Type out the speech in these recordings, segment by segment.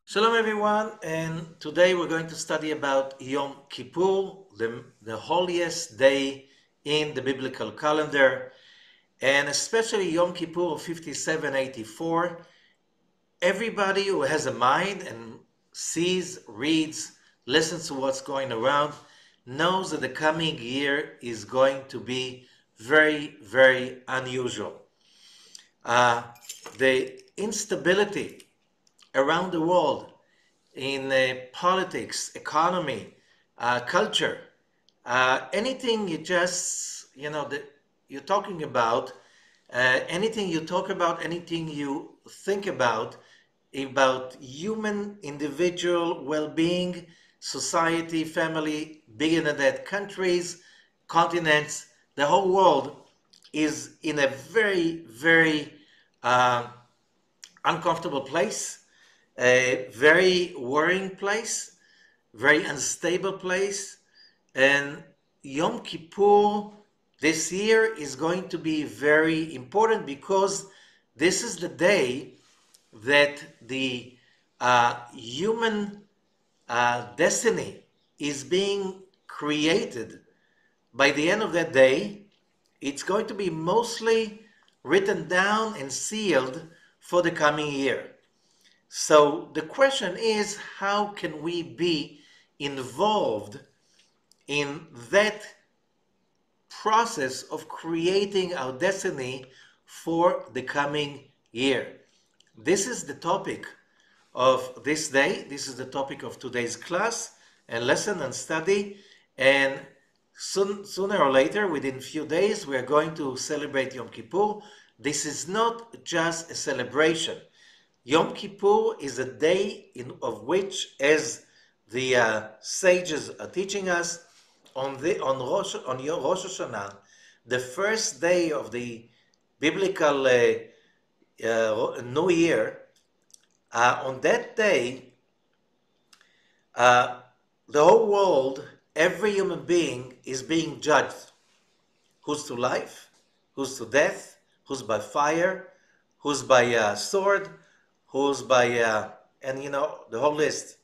Shalom everyone, and today we're going to study about Yom Kippur, the holiest day in the biblical calendar, and especially Yom Kippur of 5784. Everybody who has a mind and sees, reads, listens to what's going around knows that the coming year is going to be very, very unusual. Uh, the instability around the world in politics, economy, culture, anything you're talking about, anything you talk about, anything you think about human individual well-being, society, family, bigger than that, countries, continents, the whole world is in a very, very uh, uncomfortable place, a very worrying place, very unstable place. And Yom Kippur this year is going to be very important because this is the day that the human destiny is being created. By the end of that day, it's going to be mostly written down and sealed for the coming year. So the question is, how can we be involved in that process of creating our destiny for the coming year? This is the topic of this day. This is the topic of today's class and lesson and study. And sooner or later, within a few days, we are going to celebrate Yom Kippur. This is not just a celebration. Yom Kippur is a day of which, as the sages are teaching us, on Rosh Hashanah, the first day of the biblical New Year, on that day, uh, the whole world, every human being is being judged. Who's to life, who's to death, who's by fire, who's by sword, who's by, and you know, the whole list.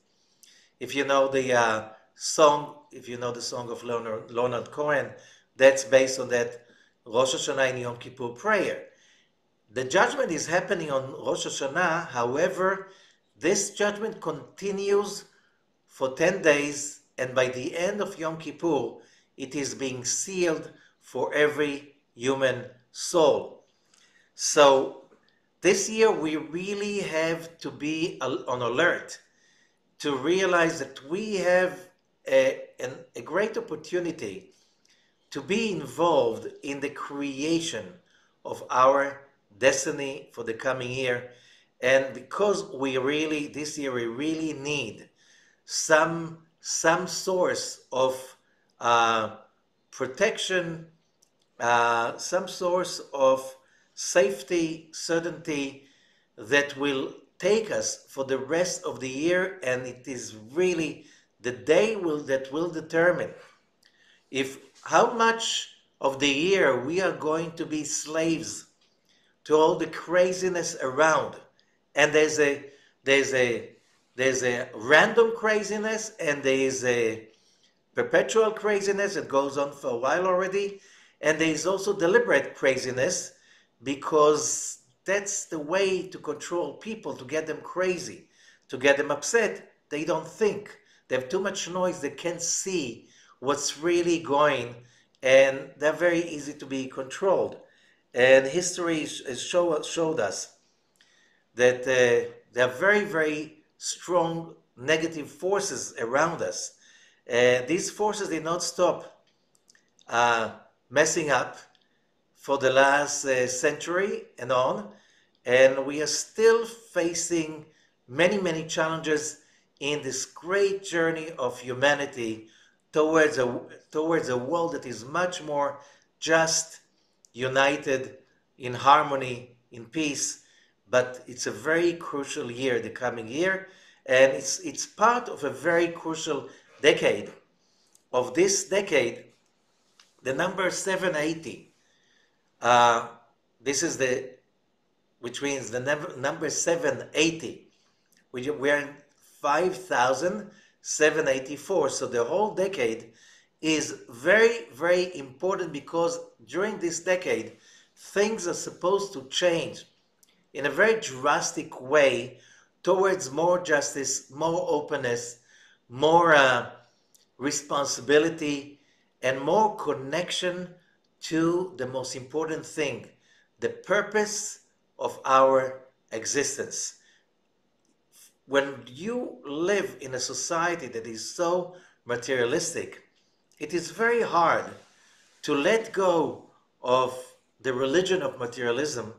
If you know the song, if you know the song of Leonard Cohen, that's based on that Rosh Hashanah and Yom Kippur prayer. The judgment is happening on Rosh Hashanah. However, this judgment continues for 10 days, and by the end of Yom Kippur, it is being sealed for every human soul. So this year we really have to be on alert to realize that we have a great opportunity to be involved in the creation of our destiny for the coming year. And because this year, we really need some source of protection, some source of safety, certainty that will take us for the rest of the year. And it is really the day that will determine if how much of the year we are going to be slaves to all the craziness around. And there's a random craziness, and there is a perpetual craziness that goes on for a while already, and there is also deliberate craziness, because that's the way to control people, to get them crazy, to get them upset. They don't think. They have too much noise. They can't see what's really going, and they're very easy to be controlled. And history has showed us that there are very, very strong negative forces around us. These forces did not stop messing up for the last century and on, and we are still facing many, many challenges in this great journey of humanity towards a world that is much more just, united, in harmony, in peace. But it's a very crucial year, the coming year, and it's part of a very crucial decade. Of this decade, the number 780, uh, this is which means the number 780. We are in 5,784. So the whole decade is very, very important because during this decade, things are supposed to change in a very drastic way towards more justice, more openness, more responsibility, and more connection to the most important thing, the purpose of our existence. When you live in a society that is so materialistic, it is very hard to let go of the religion of materialism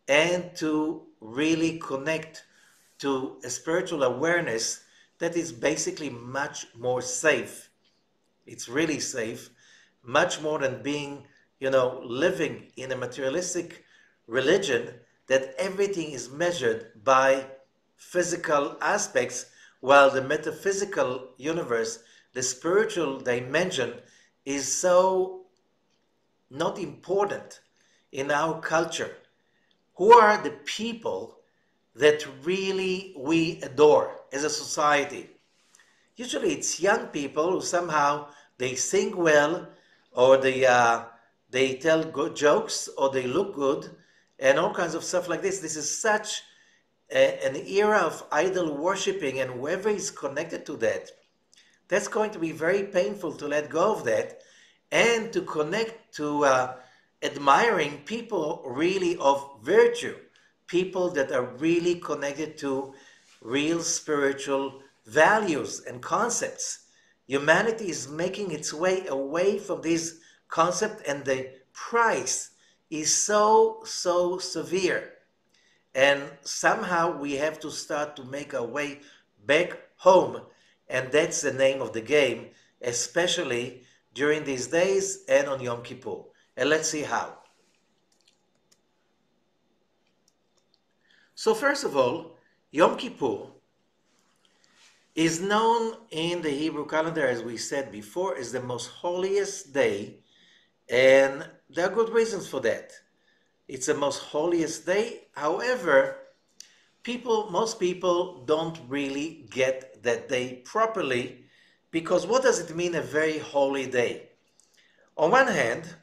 and to really connect to a spiritual awareness that is basically much more safe. It's really safe, much more than being, living in a materialistic religion that everything is measured by physical aspects, while the metaphysical universe, the spiritual dimension, is so not important in our culture. Who are the people that really we adore as a society? Usually it's young people who somehow they sing well, or they tell good jokes, or they look good, and all kinds of stuff like this. This is such an era of idol worshipping, and whoever is connected to that, that's going to be very painful to let go of that and to connect to admiring people really of virtue, people that are really connected to real spiritual values and concepts. Humanity is making its way away from this concept, and the price is so severe. And somehow we have to start to make our way back home, and that's the name of the game, especially during these days and on Yom Kippur. And let's see how. So first of all, Yom Kippur is known in the Hebrew calendar, as we said before, as the most holiest day, and there are good reasons for that. It's the most holiest day. However, most people don't really get that day properly, because what does it mean, a very holy day? On one hand,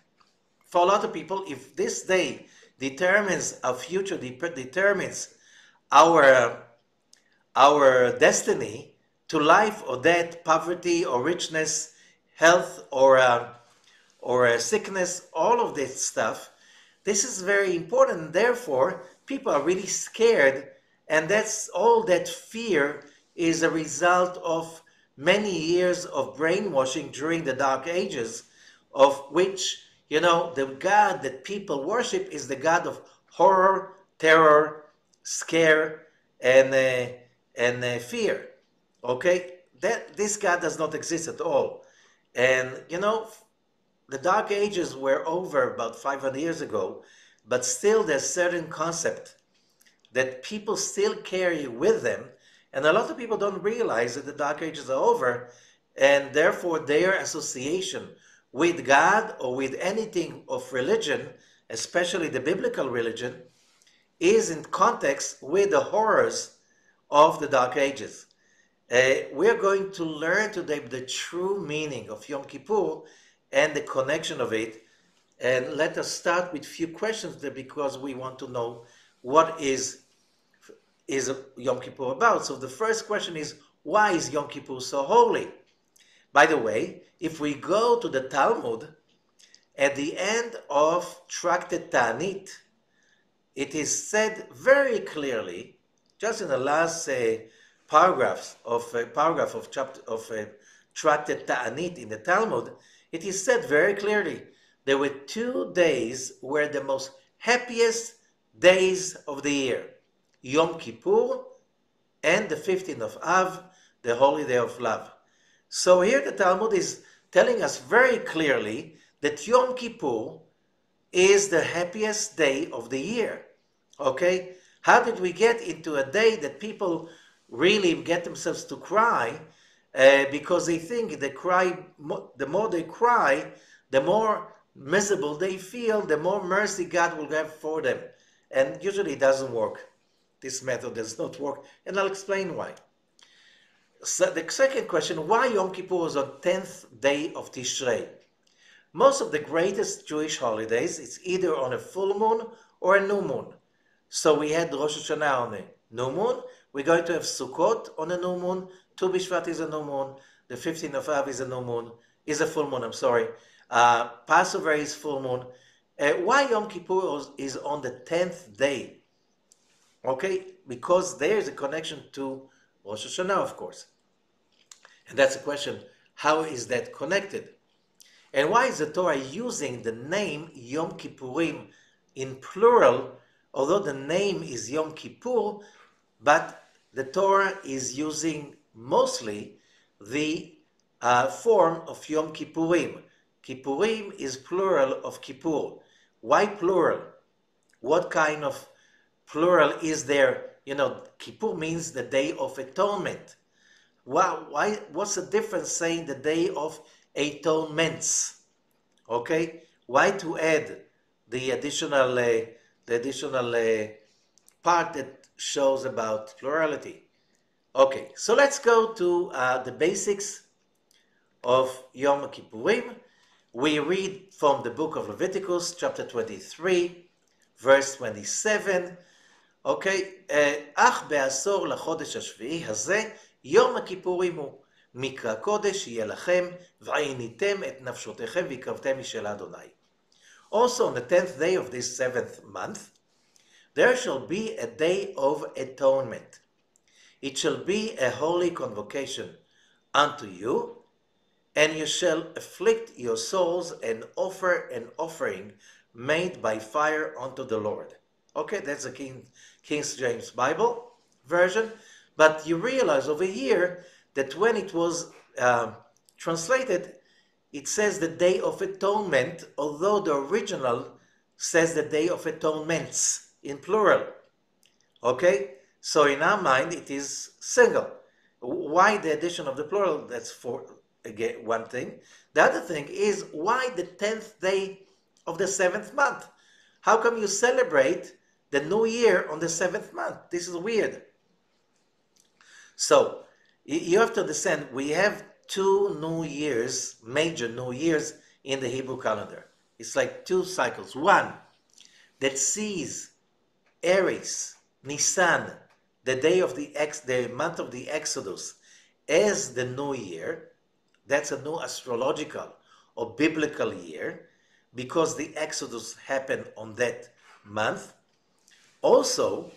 for a lot of people, if this day determines our future, determines our destiny to life or death, poverty or richness, health or sickness, all of this stuff, this is very important. Therefore, people are really scared, and that's all. That fear is a result of many years of brainwashing during the Dark Ages, of which, the God that people worship is the God of horror, terror, scare, and fear. Okay, this God does not exist at all. And the Dark Ages were over about 500 years ago, but still there's certain concept that people still carry with them, and a lot of people don't realize that the Dark Ages are over, and therefore their association with God or with anything of religion, especially the biblical religion, is in context with the horrors of the Dark Ages. We are going to learn today the true meaning of Yom Kippur and the connection of it. And let us start with a few questions there, because we want to know what is Yom Kippur about. So the first question is, why is Yom Kippur so holy? By the way, if we go to the Talmud, at the end of Tractate Ta'anit, it is said very clearly, just in the last paragraph of Tractate Ta'anit in the Talmud, it is said very clearly, there were 2 days were the most happiest days of the year, Yom Kippur and the 15th of Av, the holy day of love. So here the Talmud is telling us very clearly that Yom Kippur is the happiest day of the year. Okay? How did we get into a day that people really get themselves to cry because they think the more they cry, the more miserable they feel, the more mercy God will have for them. And usually it doesn't work. This method does not work, and I'll explain why. So the second question, why Yom Kippur is on 10th day of Tishrei? Most of the greatest Jewish holidays, it's either on a full moon or a new moon. So we had Rosh Hashanah on a new moon. We're going to have Sukkot on a new moon. Tu B'Shvat is a new moon. The 15th of Av is a new moon. Is a full moon, I'm sorry. Passover is full moon. Why Yom Kippur is on the 10th day? Okay, because there is a connection to Rosh Hashanah, of course. And that's a question, how is that connected? And why is the Torah using the name Yom Kippurim in plural, although the name is Yom Kippur, but the Torah is using mostly the form of Yom Kippurim. Kippurim is plural of Kippur. Why plural? What kind of plural is there? You know, Kippur means the Day of Atonement. What's the difference saying the Day of Atonements? Okay, why to add the additional part that shows about plurality? Okay, so let's go to the basics of Yom Kippurim. We read from the book of Leviticus, chapter 23, verse 27. Okay, אך בעשור לחודש השביעי הזה, יום הכיפורים הוא. מקרא קודש יהיה לכם, ועיניתם את נפשותיכם והקרבתם משל אדוני. Also on the 10th day of this 7th month, there shall be a day of atonement. It shall be a holy convocation unto you, and you shall afflict your souls and offer an offering made by fire unto the Lord. Okay, that's the King James Bible version, but you realize over here that when it was translated, it says the Day of Atonement, although the original says the Day of Atonements in plural. Okay, so in our mind it is single. Why the addition of the plural? That's for again one thing. The other thing is, why the 10th day of the 7th month? How come you celebrate the new year on the 7th month? This is weird. So you have to understand, we have two new years, major new years in the Hebrew calendar. It's like two cycles. One that sees Aries, Nisan, the day of the month of the Exodus, as the new year. That's a new astrological or biblical year because the Exodus happened on that month. Also,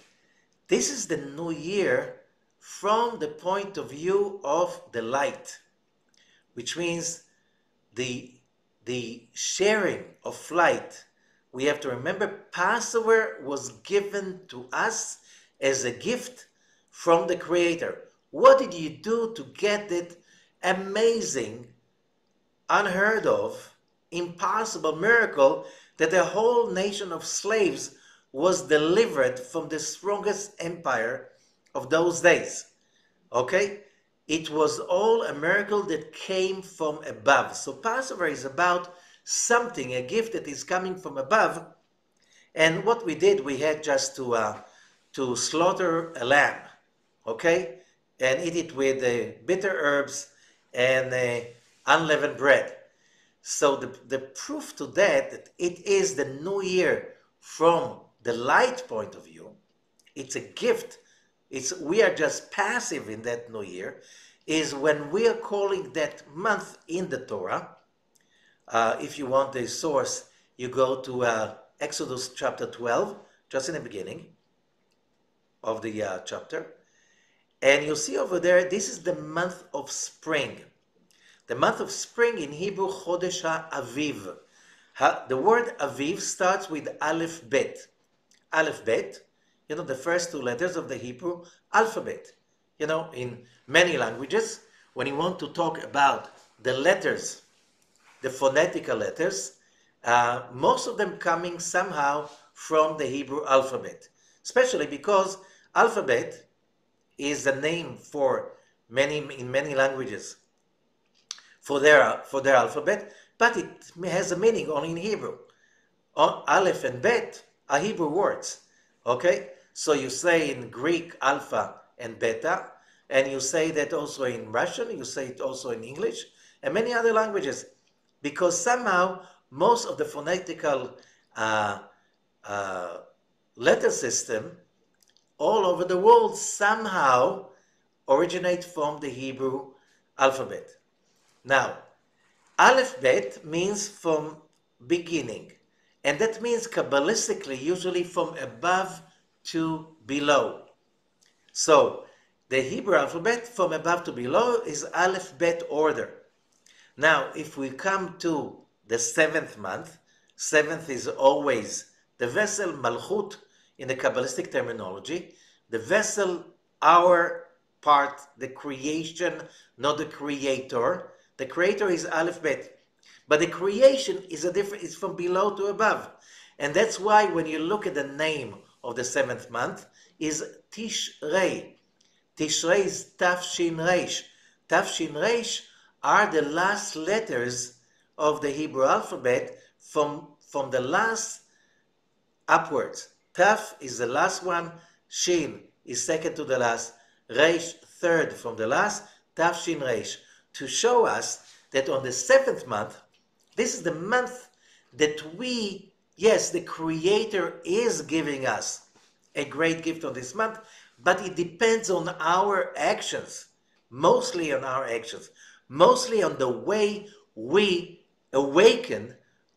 this is the new year from the point of view of the light, which means the sharing of light. We have to remember Passover was given to us as a gift from the Creator. What did you do to get that amazing, unheard of, impossible miracle that a whole nation of slaves was delivered from the strongest empire of those days? Okay? It was all a miracle that came from above. So Passover is about something, a gift that is coming from above. And what we did, we had just to slaughter a lamb, okay? And eat it with bitter herbs and unleavened bread. So the proof to that it is the new year from the light point of view, it's a gift. We are just passive in that new year, is when we are calling that month in the Torah. If you want the source, you go to Exodus chapter 12, just in the beginning of the chapter. And you see over there, this is the month of spring. The month of spring in Hebrew, Chodesh HaAviv. The word Aviv starts with Aleph Bet. Aleph Bet, you know, the first two letters of the Hebrew alphabet. You know, in many languages, when you want to talk about the letters, the phonetical letters, most of them coming somehow from the Hebrew alphabet, especially because alphabet is the name for in many languages for their alphabet, but it has a meaning only in Hebrew. Aleph and Bet are Hebrew words. Okay, so you say in Greek alpha and beta, and you say that also in Russian, you say it also in English, and many other languages, because somehow most of the phonetical uh, uh, letter system all over the world somehow originate from the Hebrew alphabet. Now, Aleph Bet means from beginning, and that means Kabbalistically usually from above to below. So the Hebrew alphabet from above to below is Aleph Bet order. Now, if we come to the seventh month, seventh is always the vessel Malchut in the Kabbalistic terminology, the vessel, our part, the creation, not the creator. The creator is Aleph Bet, but the creation is a different, is from below to above. And that's why when you look at the name of the seventh month is Tishrei. Tishrei is Tafshin Reish. Tafshin Reish are the last letters of the Hebrew alphabet from the last upwards. Taf is the last one, Shin is second to the last, Reish third from the last, Tafshin Reish, to show us that on the seventh month, this is the month that we, yes, the Creator is giving us a great gift on this month, but it depends on our actions, mostly on our actions, mostly on the way we awaken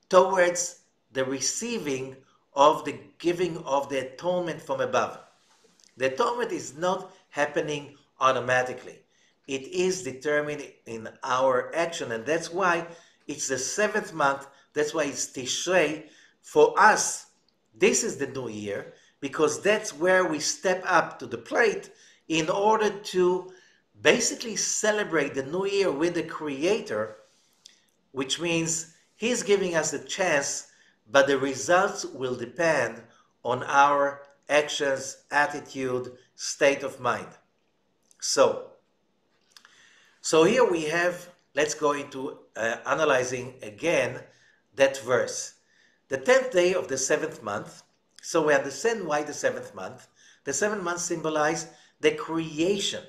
towards the receiving of the giving of the atonement from above. The atonement is not happening automatically. It is determined in our action, and that's why it's the seventh month. That's why it's Tishrei. For us, this is the new year, because that's where we step up to the plate in order to basically celebrate the new year with the Creator, which means He's giving us a chance, but the results will depend on our actions, attitude, state of mind. So here we have, let's go into analyzing again that verse. The 10th day of the seventh month, so we understand why the seventh month. The seventh month symbolizes the creation,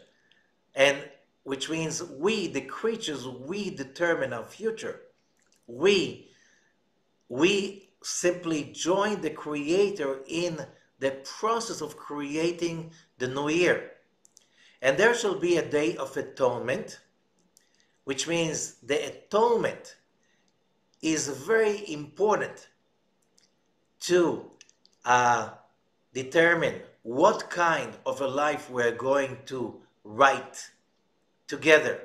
and which means we, the creatures, we determine our future. We simply join the Creator in the process of creating the new year. And there shall be a day of atonement, which means the atonement is very important to determine what kind of a life we're going to write together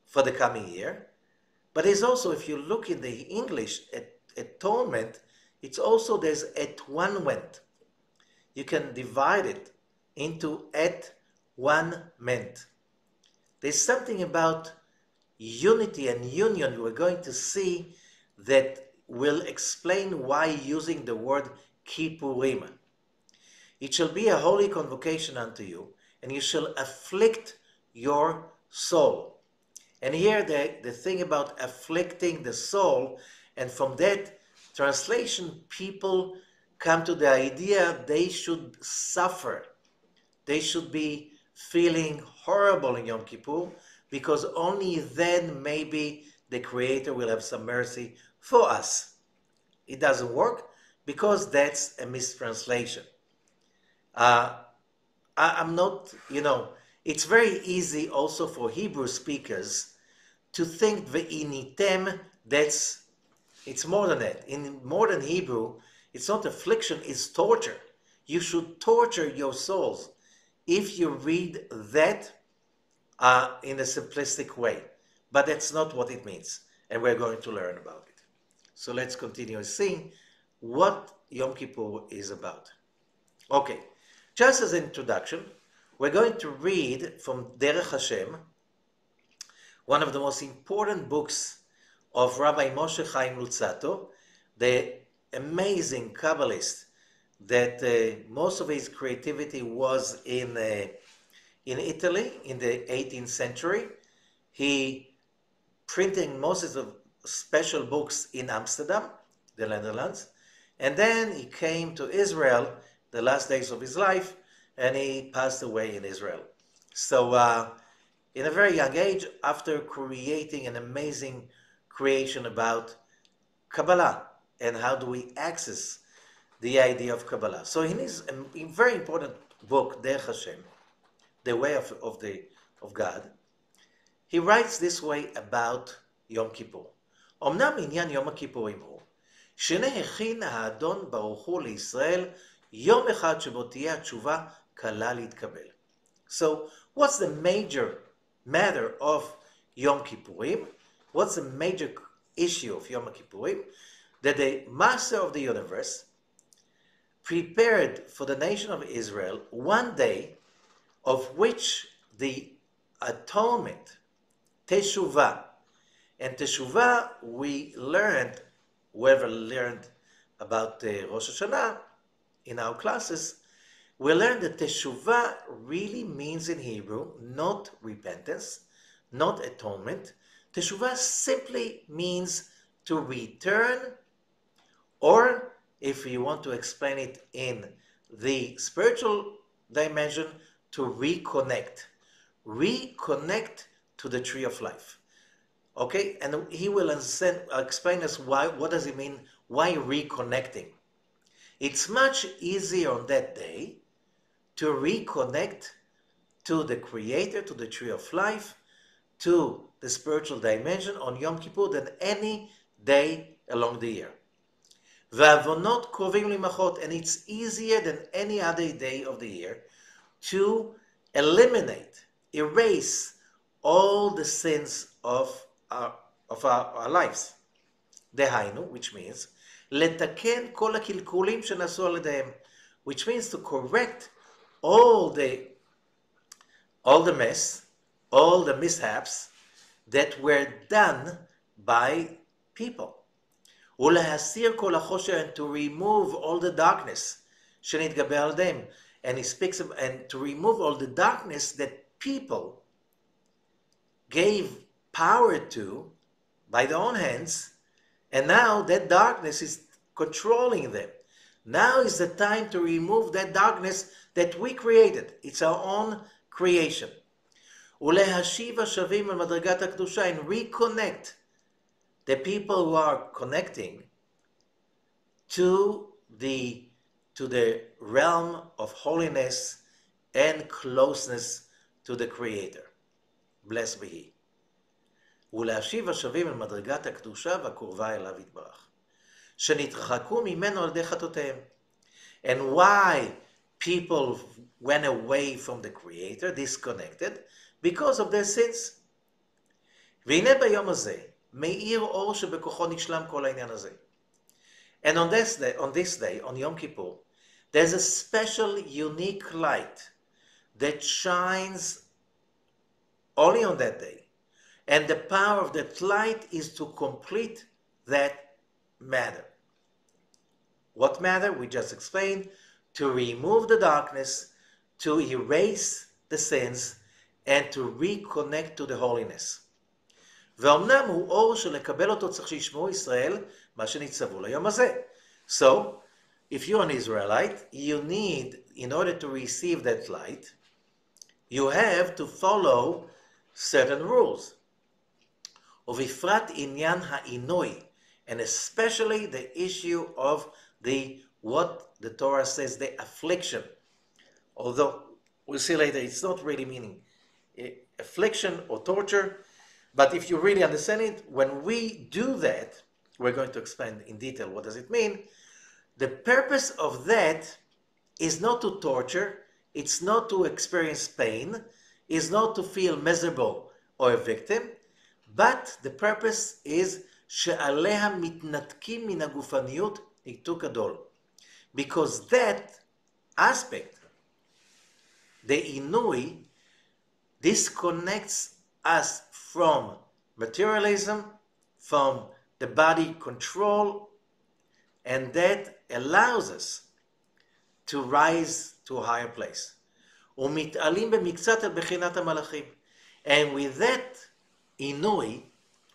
for the coming year. But it's also, if you look in the English, atonement, it's also, there's atonement. You can divide it into at-one-ment. There's something about unity and union we're going to see that will explain why using the word Kippurim. It shall be a holy convocation unto you, and you shall afflict your soul. And here the thing about afflicting the soul, and from that translation, people come to the idea they should suffer. They should be feeling horrible in Yom Kippur, because only then maybe the Creator will have some mercy for us. It doesn't work because that's a mistranslation. I'm not, it's very easy also for Hebrew speakers to think ve'initem, it's more than that. In modern Hebrew, it's not affliction, it's torture. You should torture your souls if you read that in a simplistic way. But that's not what it means, and we're going to learn about it. So let's continue seeing what Yom Kippur is about. Okay, just as an introduction, we're going to read from Derech Hashem, one of the most important books of Rabbi Moshe Chaim Luzzatto, the amazing Kabbalist that most of his creativity was in Italy in the 18th century. He printing most of special books in Amsterdam, the Netherlands, and then he came to Israel the last days of his life, and he passed away in Israel. So in a very young age, after creating an amazing creation about Kabbalah and how do we access the idea of Kabbalah. So in his very important book, Derech Hashem, The Way of God, he writes this way about יום כיפור. אמנם עניין יום הכיפורים הוא, שהנה הכין האדון ברוך הוא לישראל יום אחד שבו תהיה התשובה קלה להתקבל. So, what's the major matter of Yom Kippurim? What's the major issue of Yom Kippurim? That the Master of the universe prepared for the nation of Israel one day of which the atonement, Teshuvah, and Teshuvah we learned, whoever learned about Rosh Hashanah in our classes, we learned that Teshuvah really means in Hebrew not repentance, not atonement. Teshuvah simply means to return, or if you want to explain it in the spiritual dimension, to reconnect. Reconnect to the tree of life. Okay, and he will explain us why, what does it mean, why reconnecting. It's much easier on that day to reconnect to the Creator, to the tree of life, to the spiritual dimension on Yom Kippur than any day along the year. והעוונות קרובים להימחות, and it's easier than any other day of the year to eliminate, erase all the sins of our lives. דהיינו, which means, לתקן כל הקלקולים שנעשו על ידיהם, which means to correct all the mess, all the mishaps that were done by people. ולהסיר כל החושך, and to remove all the darkness שנתגבר על ידיהם. And he speaks of, and to remove all the darkness that people gave power to by their own hands, and now that darkness is controlling them. Now is the time to remove that darkness that we created. It's our own creation. ולהשיב השבים על מדרגת הקדושה, and reconnect the people who are connecting to the realm of holiness and closeness to the Creator. Blessed be He. ולהשיב השבים על מדרגת הקדושה והקרובה אליו יתברך, שנתרחקו ממנו על ידי חטאותיהם. And why people went away from the Creator, disconnected, because of their sins. והנה ביום הזה, מאיר אור שבכוחו נשלם כל העניין הזה. And on this day, on Yom Kippur, there's a special, unique light that shines only on that day. And the power of that light is to complete that matter. What matter? We just explained. To remove the darkness, to erase the sins, and to reconnect to the holiness. ואומנם הוא אור שלקבל אותו צריך שישמעו ישראל מה שנצטוו ליום הזה. So, if you're an Israelite, you need, in order to receive that light, you have to follow certain rules. ובפרט עניין העינוי, and especially the issue of what the Torah says, the affliction. Although we'll see later, it's not really meaning affliction or torture, but if you really understand it, when we do that, we're going to explain in detail what does it mean. The purpose of that is not to torture, it's not to experience pain, is not to feel miserable or a victim, but the purpose is שעליה מתנתקים מן הגופניות ניתוק גדול. Because that aspect, the inui, disconnects us from materialism, from the body control, and that allows us to rise to a higher place. ומתעלים במקצת על בחינת המלאכים. And with that inui,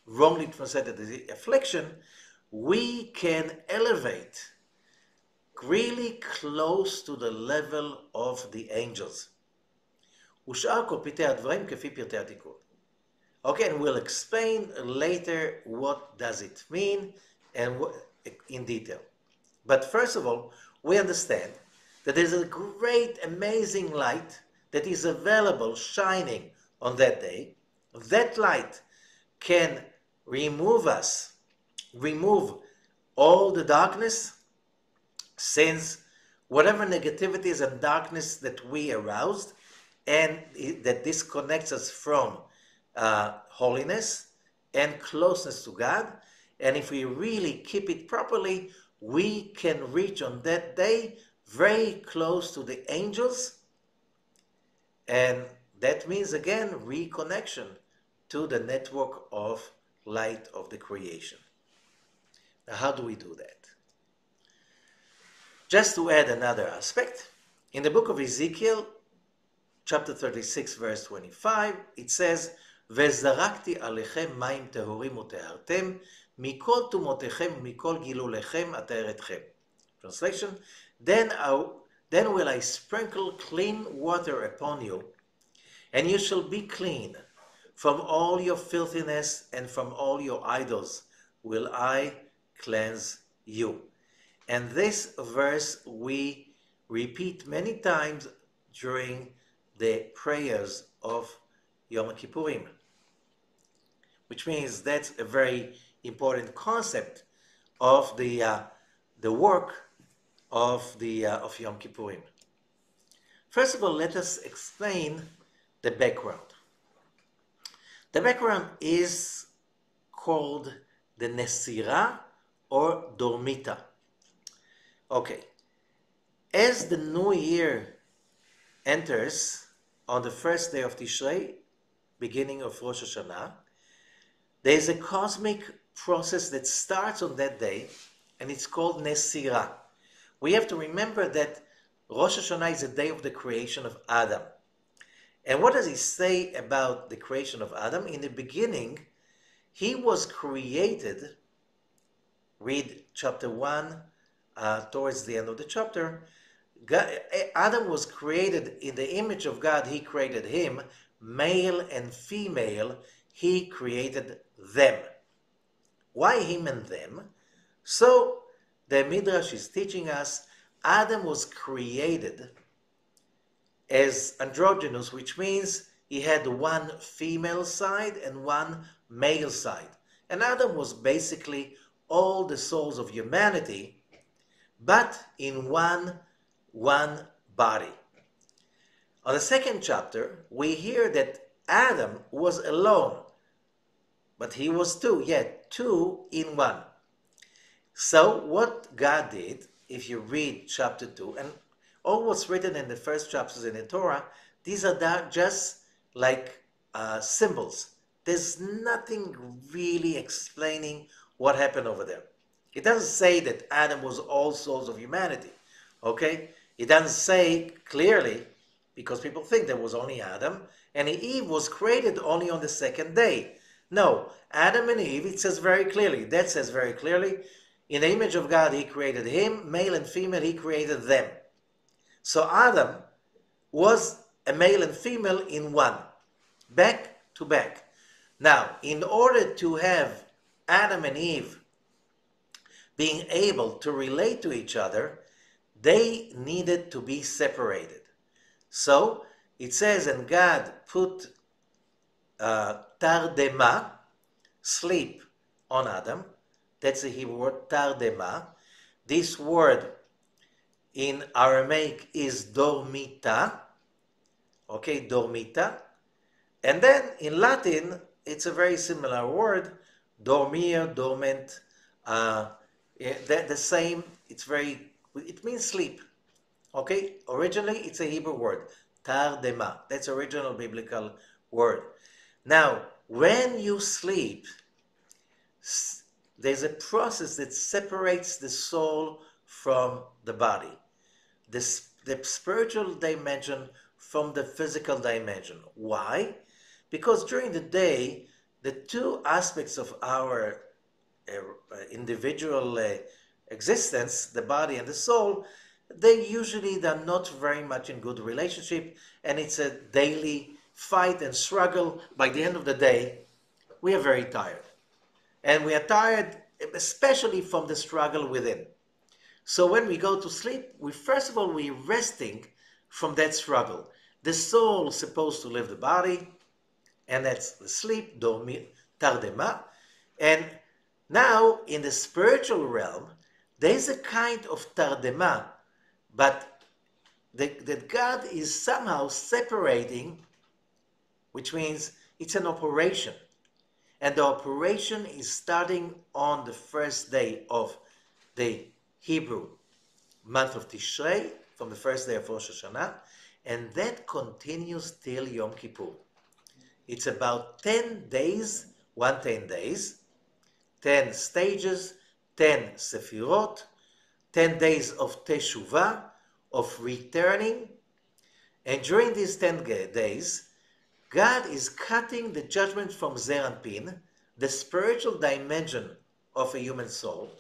wrongly translated as affliction, we can elevate really close to the level of the angels. ושאר כל פרטי הדברים כפי פרטי התיקון. Okay, and we'll explain later what does it mean and in detail. But first of all, we understand that there's a great, amazing light that is available, shining on that day. That light can remove all the darkness, since whatever negativities and darkness that we aroused, and that disconnects us from holiness and closeness to God. And if we really keep it properly, we can reach on that day very close to the angels. And that means, again, reconnection to the network of light of the creation. Now, how do we do that? Just to add another aspect, in the book of Ezekiel, chapter 36, verse 25, it says, וזרקתי עליכם מים טהורים וטהרתם, מכל טומאותיכם ומכל גילוליכם אטהר אתכם. Translation, then will I sprinkle clean water upon you, and you shall be clean. From all your filthiness and from all your idols will I cleanse you. And this verse we repeat many times during the prayers of Yom Kippurim, which means that's a very important concept of the work of Yom Kippurim. First of all, let us explain the background. The background is called the Nesira or Dormita. Okay, as the new year enters on the first day of Tishrei, beginning of Rosh Hashanah, there is a cosmic process that starts on that day, and it's called Nesira. We have to remember that Rosh Hashanah is the day of the creation of Adam. And what does he say about the creation of Adam? In the beginning, he was created, read chapter 1, towards the end of the chapter, Adam was created in the image of God. He created him, male and female, he created them. Why him and them? So the Midrash is teaching us Adam was created as androgynous, which means he had one female side and one male side. And Adam was basically all the souls of humanity, but in one body. On the second chapter, we hear that Adam was alone, but he was two, yet two in one. So what God did, if you read chapter 2, and all what's written in the first chapters in the Torah, these are just like symbols. There's nothing really explaining what happened over there. It doesn't say that Adam was all souls of humanity, okay? It doesn't say clearly, because people think there was only Adam, and Eve was created only on the second day. No, Adam and Eve, it says very clearly, that says very clearly, in the image of God, he created him, male and female, he created them. So Adam was a male and female in one, back to back. Now, in order to have Adam and Eve being able to relate to each other, they needed to be separated. So it says, and God put tardema, sleep, on Adam. That's the Hebrew word, tardema. This word in Aramaic is dormita. Okay, dormita. And then in Latin, it's a very similar word, dormir, dorment. The same, it means sleep. Okay, originally it's a Hebrew word, tardema. That's original biblical word. Now, when you sleep, there's a process that separates the soul from the body, the spiritual dimension from the physical dimension. Why? Because during the day, the two aspects of our individual existence, the body and the soul, they're not very much in good relationship, and it's a daily fight and struggle. By the end of the day, we are very tired. And we are tired, especially from the struggle within. So when we go to sleep, first of all, we're resting from that struggle. The soul is supposed to leave the body, and that's the sleep, dormir, tardema. And now, in the spiritual realm, there is a kind of tardema, but that God is somehow separating, which means it's an operation. And the operation is starting on the first day of the Hebrew month of Tishrei, from the first day of Rosh Hashanah, and that continues till Yom Kippur. It's about 10 days, 10 days, 10 stages, 10 Sefirot, 10 days of Teshuvah, of returning. And during these 10 days, God is cutting the judgment from Zer Anpin, the spiritual dimension of a human soul,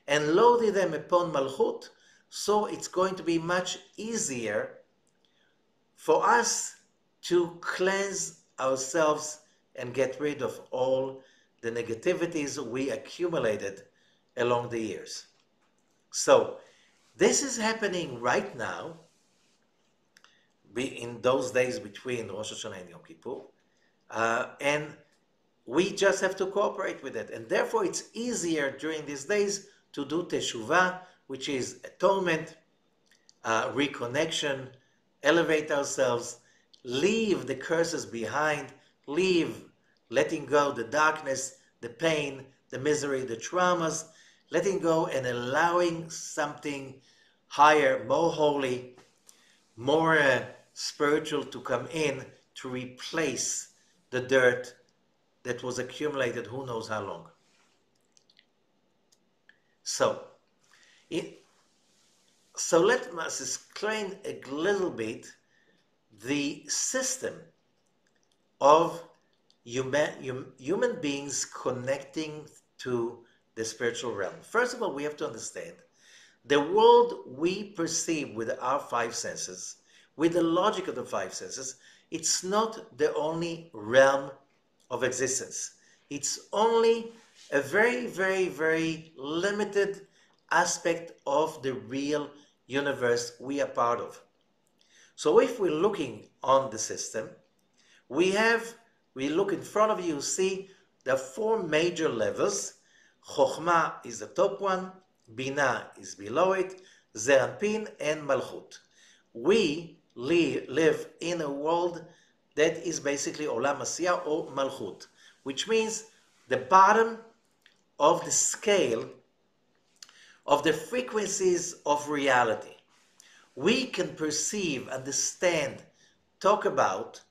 and loading them upon Malchut, so it's going to be much easier for us to cleanse ourselves and get rid of all the negativities we accumulated along the years. So this is happening right now, in those days between Rosh Hashanah and Yom Kippur, and we just have to cooperate with it. And therefore it's easier during these days to do Teshuvah, which is atonement, reconnection, elevate ourselves, leave the curses behind, letting go the darkness, the pain, the misery, the traumas, letting go and allowing something higher, more holy, more spiritual to come in to replace the dirt that was accumulated who knows how long. So let us explain a little bit the system of human beings connecting to the spiritual realm. First of all, we have to understand the world we perceive with our five senses, with the logic of the five senses, it's not the only realm of existence. It's only a very, very, very limited aspect of the real universe we are part of. So if we're looking on the system, we look in front of you, see there are four major levels. Chokhmah is the top one, Binah is below it, Zer Anpin and Malchut. We live in a world that is basically Olam Asiyah or Malchut, which means the bottom of the scale of the frequencies of reality. We can perceive, understand, talk about,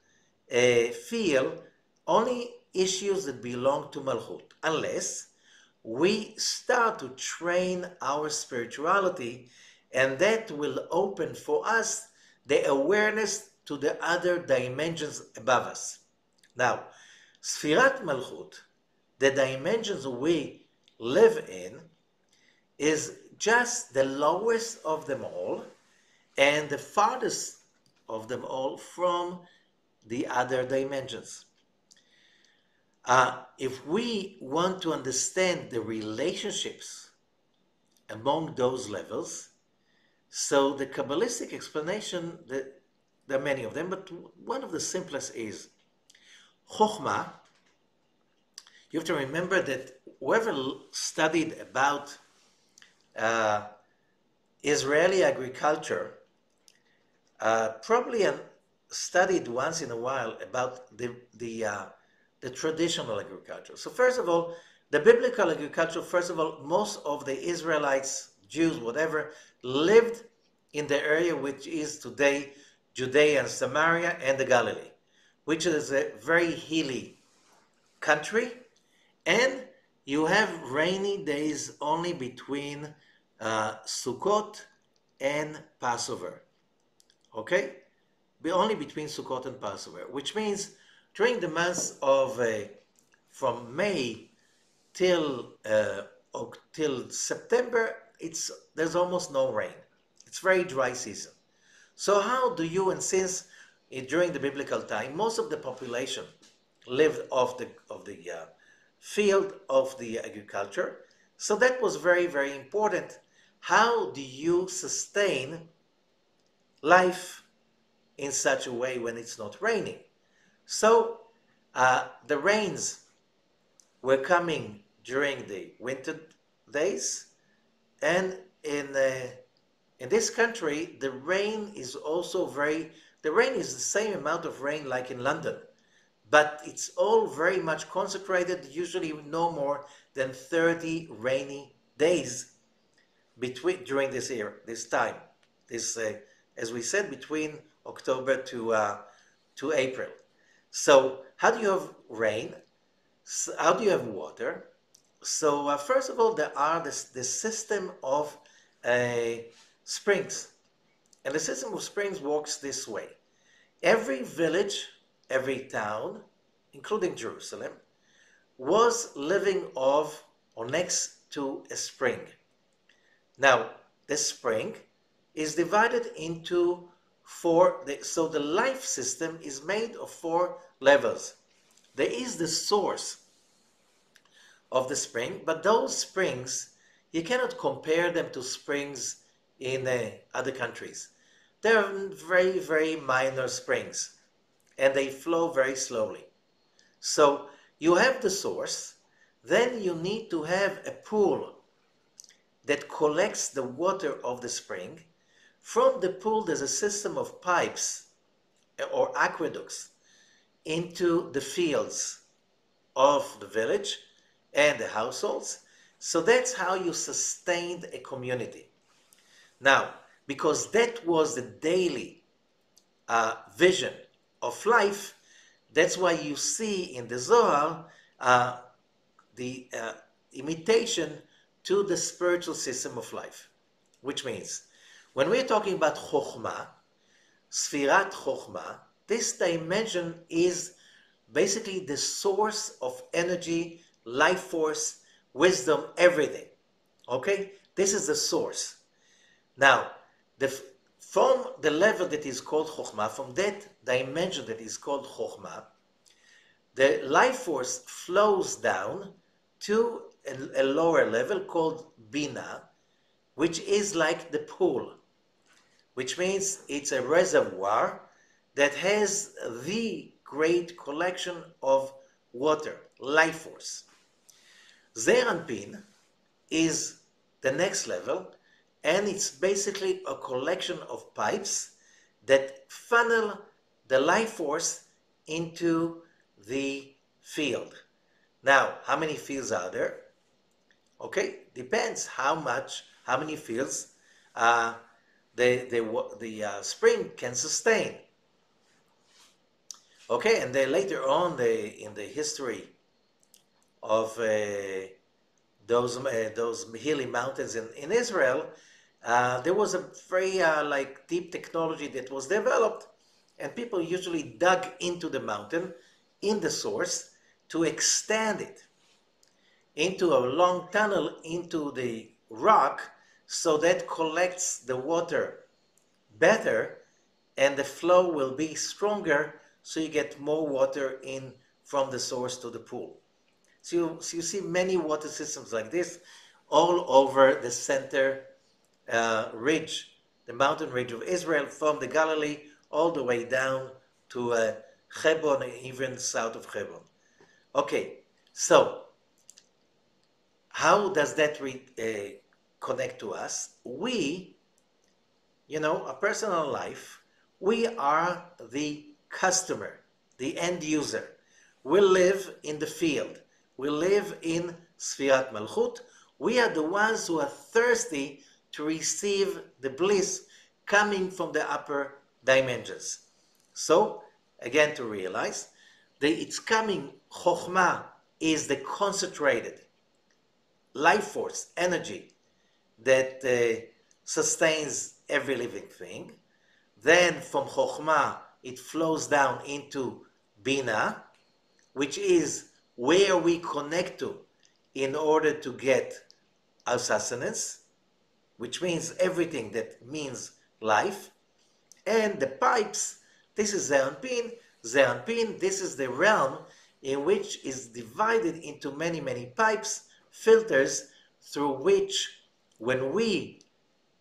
feel only issues that belong to Malchut, unless we start to train our spirituality, and that will open for us the awareness to the other dimensions above us. Now, Sfirat Malchut, the dimensions we live in, is just the lowest of them all and the farthest of them all from the other dimensions. If we want to understand the relationships among those levels, so the Kabbalistic explanation, there are many of them, but one of the simplest is Chokhmah. You have to remember that whoever studied about Israeli agriculture probably studied once in a while about the traditional agriculture. So first of all, the biblical agriculture, first of all, most of the Israelites, Jews, whatever, lived in the area which is today Judea and Samaria and the Galilee, which is a very hilly country, and you have rainy days only between Sukkot and Passover. Okay? Only between Sukkot and Passover, which means during the months of from May till September, there's almost no rain. It's very dry season. So how do you, and since during the biblical time, most of the population lived of the field of the agriculture, so that was very, very important. How do you sustain life in such a way when it's not raining? So the rains were coming during the winter days, and in this country, the rain is also the rain is the same amount of rain like in London, but it's all very much concentrated, usually no more than 30 rainy days during this time, as we said, between October to April. So how do you have rain? So how do you have water? So first of all, there are this system of uh, springs. And the system of springs works this way. Every village, every town, including Jerusalem, was living off or next to a spring. Now, the spring is divided into so the life system is made of 4 levels. There is the source of the spring, but those springs, you cannot compare them to springs in other countries. They're very, very minor springs, and they flow very slowly. So you have the source, then you need to have a pool that collects the water of the spring. From the pool, there's a system of pipes or aqueducts into the fields of the village and the households. So that's how you sustained a community. Now, because that was the daily vision of life, that's why you see in the Zohar the imitation to the spiritual system of life, which means when we're talking about Chokhmah, Sfirat Chokhmah, this dimension is basically the source of energy, life force, wisdom, everything. Okay? This is the source. Now, from the level that is called Chokhmah, from that dimension that is called Chokhmah, the life force flows down to a lower level called Bina, which is like the pool, which means it's a reservoir that has the great collection of water, life force. Zeir Anpin is the next level, and it's basically a collection of pipes that funnel the life force into the field. Now, how many fields are there? Okay, depends how many fields the spring can sustain. Okay, and then later on in the history of those hilly mountains in Israel, there was a very deep technology that was developed, and people usually dug into the mountain in the source to extend it into a long tunnel into the rock, so that collects the water better and the flow will be stronger, so you get more water in from the source to the pool. So you see many water systems like this all over the center ridge, the mountain ridge of Israel, from the Galilee all the way down to Hebron, even south of Hebron. Okay, so how does that connect to us? We, a personal life, we are the customer, the end user. We live in the field. We live in Sfirat Malchut. We are the ones who are thirsty to receive the bliss coming from the upper dimensions. So, again, to realize that it's coming, Chokhmah is the concentrated life force, energy that sustains every living thing. Then from Chokhmah, it flows down into Bina, which is where we connect to in order to get our sustenance. which means everything that means life. And the pipes, this is Zeranpin. Zeranpin, this is the realm in which is divided into many, many pipes, filters, through which when we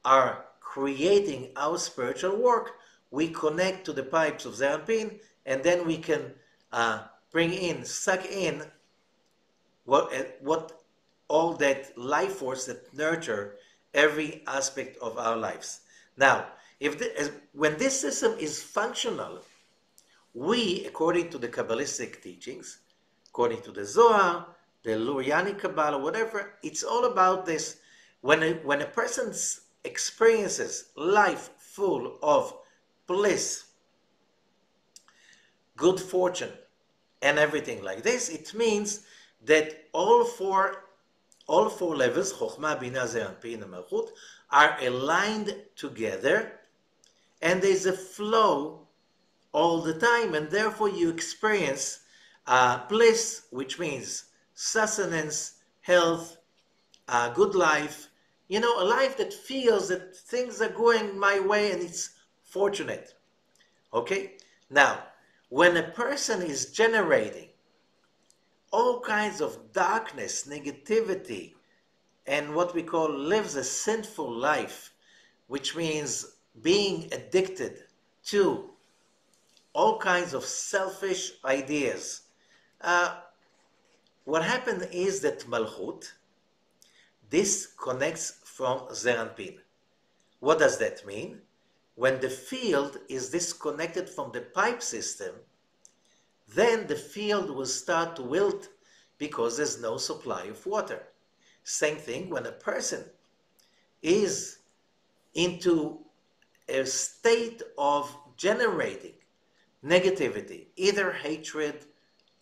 are creating our spiritual work, we connect to the pipes of Zeranpin, and then we can bring in, suck in what all that life force that nurture every aspect of our lives. Now, when this system is functional, we, according to the Kabbalistic teachings, according to the Zohar, the Luriani Kabbalah, whatever, it's all about this. When a person experiences life full of bliss, good fortune, and everything like this, it means that all four levels, Chokhmah, Binah, Zeranpin, and Malchut, are aligned together, and there's a flow all the time, and therefore you experience bliss, which means sustenance, health, good life, a life that feels that things are going my way and it's fortunate. Okay? Now, when a person is generating all kinds of darkness, negativity, and what we call lives a sinful life, which means being addicted to all kinds of selfish ideas, what happened is that Malchut disconnects from Zeranpin. What does that mean? When the field is disconnected from the pipe system, then the field will start to wilt because there's no supply of water. Same thing when a person is into a state of generating negativity, either hatred,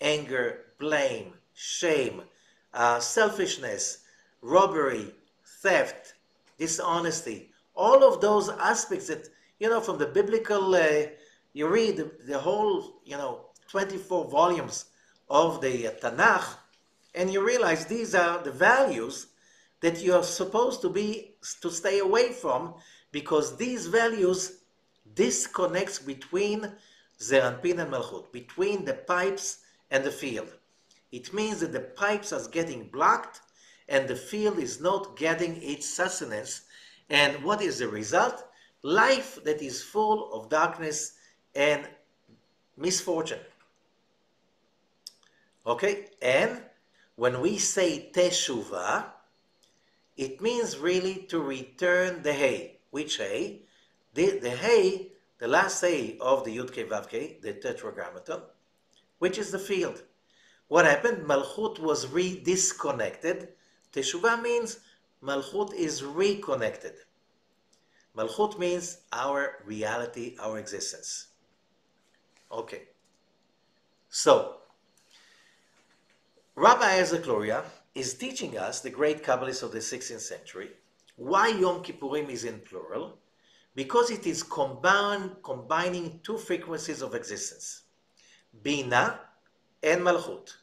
anger, blame, shame, selfishness, robbery, theft, dishonesty, all of those aspects that, from the biblical, you read the whole, 24 volumes of the Tanakh, and you realize these are the values that you are supposed to stay away from, because these values disconnects between Zeranpin and Malchut, between the pipes and the field. It means that the pipes are getting blocked and the field is not getting its sustenance. And what is the result? Life that is full of darkness and misfortune. Okay? And when we say Teshuvah, it means really to return the hay. Which hay? The hay, the last hay of the Yud-Kei Vav-Kei, the Tetragrammaton, which is the field. What happened? Malchut was disconnected. Teshuvah means Malchut is reconnected. Malchut means our reality, our existence. Okay. So, Rabbi Isaac Luria is teaching us, the great Kabbalist of the 16th century, why Yom Kippurim is in plural, because it is combining two frequencies of existence, Bina and Malchut.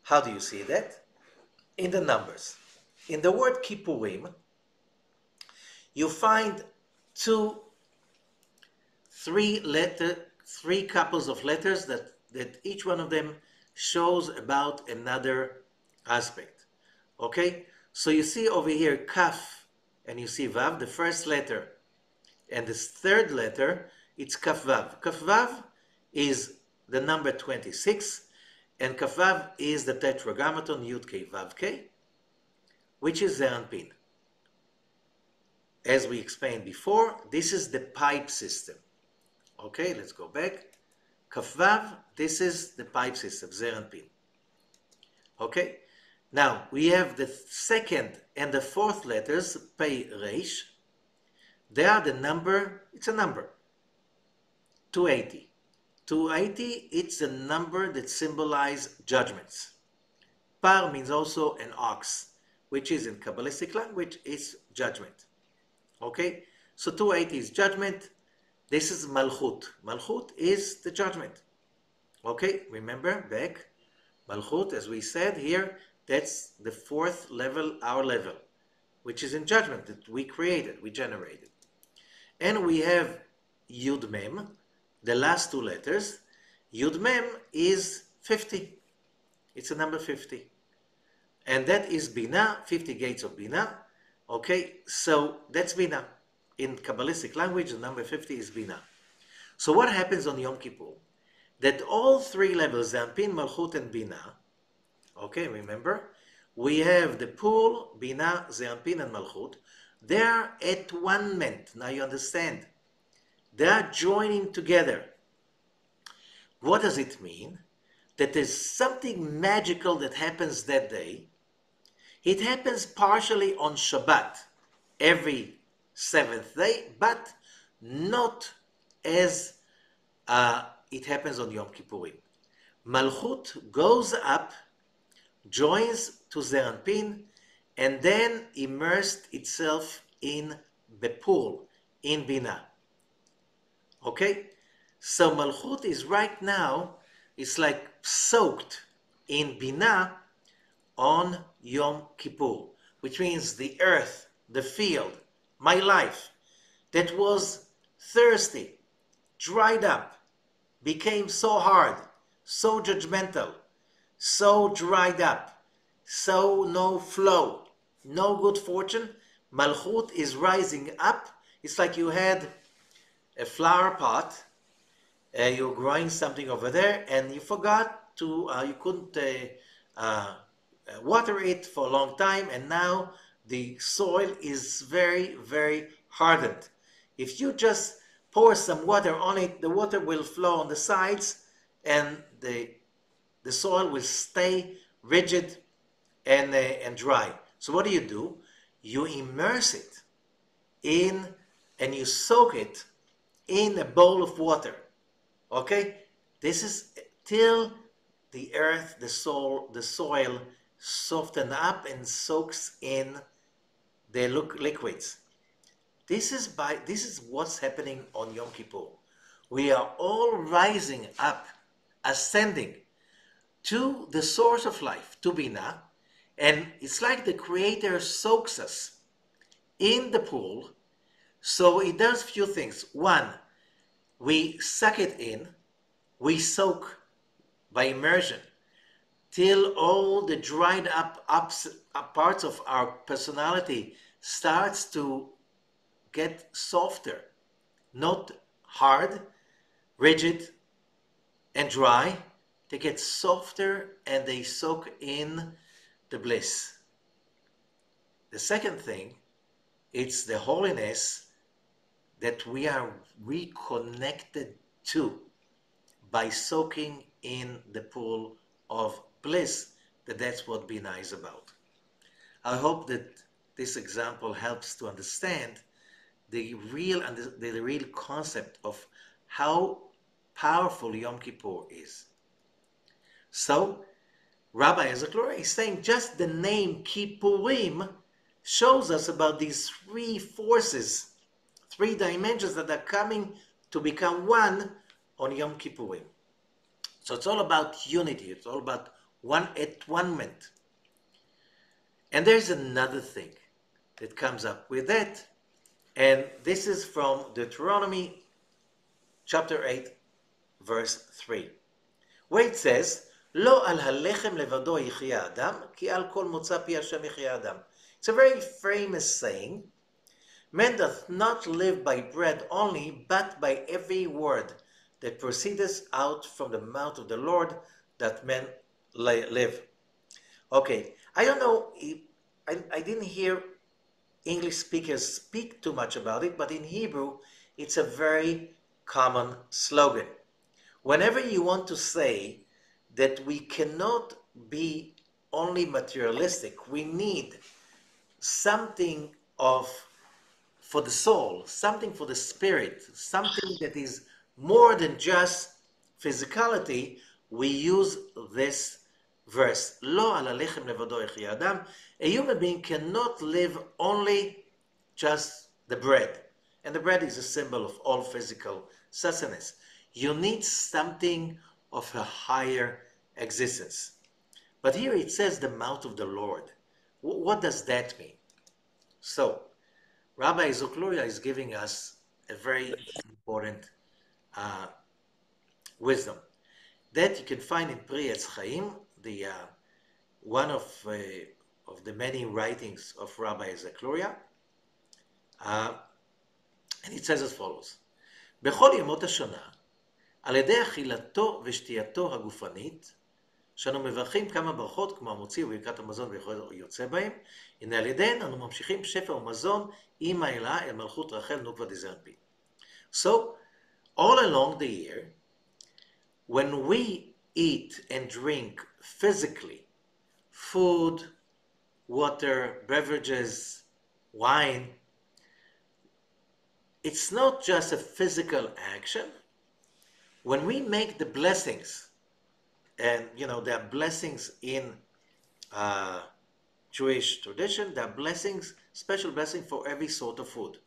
How do you see that? In the numbers. In the word Kippurim, you find three couples of letters that each one of them shows about another aspect. Okay? So you see over here Kaf, and you see Vav, the first letter. And this third letter, it's Kaf Vav. Kaf Vav is the number 26, and Kaf Vav is the Tetragrammaton Yud-Kei Vav-Kei, which is Zeranpin. As we explained before, this is the pipe system. Okay, let's go back. Kaf Vav, this is the pipe system, Zeranpin. Okay, now we have the second and the fourth letters, Pei Reish. They are the number, it's a number, 280. 280, it's a number that symbolizes judgments. Par means also an ox, which is in Kabbalistic language, is judgment. Okay, so 280 is judgment. This is Malchut. Malchut is the judgment. Okay, remember back, Malchut, as we said here, that's the fourth level, our level. which is in judgment, that we created, we generated. And we have Yud Mem, the last two letters. Yud Mem is 50. It's a number 50. And that is Bina, 50 gates of Bina. Okay, so that's Bina. In Kabbalistic language, the number 50 is Bina. So what happens on Yom Kippur? That all three levels, Ze'anpin, Malchut, and Bina, okay, remember, we have the pool, Bina, Ze'anpin, and Malchut. They are at one ment. Now you understand. They are joining together. What does it mean? That there's something magical that happens that day. It happens partially on Shabbat, every seventh day, but not as it happens on Yom Kippurim. Malchut goes up, joins to Ze'anpin, and then immersed itself in the pool, in Bina. Okay? So Malchut is right now, it's like soaked in Bina on Yom Kippur, which means the earth, the field, my life, that was thirsty, dried up, became so hard, so judgmental, so dried up, so no flow, no good fortune. Malchut is rising up. It's like you had a flower pot, you're growing something over there, and you forgot to, you couldn't water it for a long time, and now the soil is very, very hardened. If you just pour some water on it, the water will flow on the sides, and the soil will stay rigid and dry. So what do? You immerse it in, and you soak it in a bowl of water. Okay? This is till the earth, the soil soften up and soaks in the liquids. This is what's happening on Yom Kippur. We are all rising up, ascending to the source of life, to Bina, and it's like the Creator soaks us in the pool. So it does few things. One, we suck it in, we soak by immersion till all the dried up parts of our personality starts to get softer, not hard, rigid, and dry. They get softer and they soak in the bliss. The second thing, it's the holiness that we are reconnected to by soaking in the pool of bliss. That's what Bina is about. I hope that this example helps to understand the real concept of how powerful Yom Kippur is. So, Rabbi Ezekiel is saying just the name Kippurim shows us about these three forces, three dimensions that are coming to become one on Yom Kippurim. So it's all about unity. It's all about one-ment. And there's another thing that comes up with that. And this is from Deuteronomy chapter 8, verse 3, where it says, Lo al halechem levado yichyah adam, ki al kol motza pi Hashem yichyah adam. It's a very famous saying. Man doth not live by bread only, but by every word that proceedeth out from the mouth of the Lord, that men live. Okay, I don't know, I didn't hear English speakers speak too much about it, but in Hebrew, it's a very common slogan. Whenever you want to say that we cannot be only materialistic, we need something for the soul, something for the spirit, something that is more than just physicality, we use this verse. Lo al halechem levado yichyah adam. A human being cannot live only just the bread. And the bread is a symbol of all physical sustenance. You need something of a higher existence. But here it says the mouth of the Lord. What does that mean? So, Rabbi Zukluria is giving us a very important wisdom that you can find in Pri Etz Chaim, the one of the many writings of Rabbi Zukluria, and it says as follows: בכל ימות השנה, על ידי אכילתו ושתייתו הגופנית, שאנו מברכים כמה ברכות כמו המוציא וברכת המזון ויוצא בהם, הנה על ידיהן אנו ממשיכים שפע ומזון עם האלה אל מלכות רחל נוקבה דזרנפין. So, all along the year, when we eat and drink physically, food, water, beverages, wine, it's not just a physical action. When we make the blessings, and there are blessings in Jewish tradition, there are blessings, special blessing for every sort of food.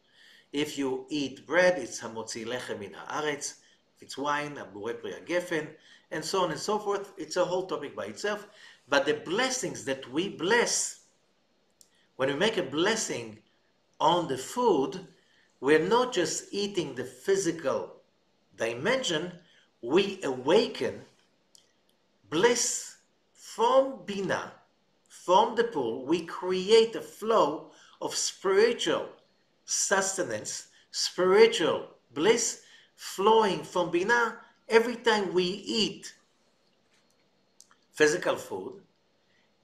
If you eat bread, it's hamotzi lechem min haaretz. If it's wine, abure pri hagefen, and so on and so forth. It's a whole topic by itself. But the blessings that we bless, when we make a blessing on the food, we're not just eating the physical dimension, we awaken bliss from Bina, from the pool. We create a flow of spiritual sustenance, spiritual bliss flowing from Bina every time we eat physical food,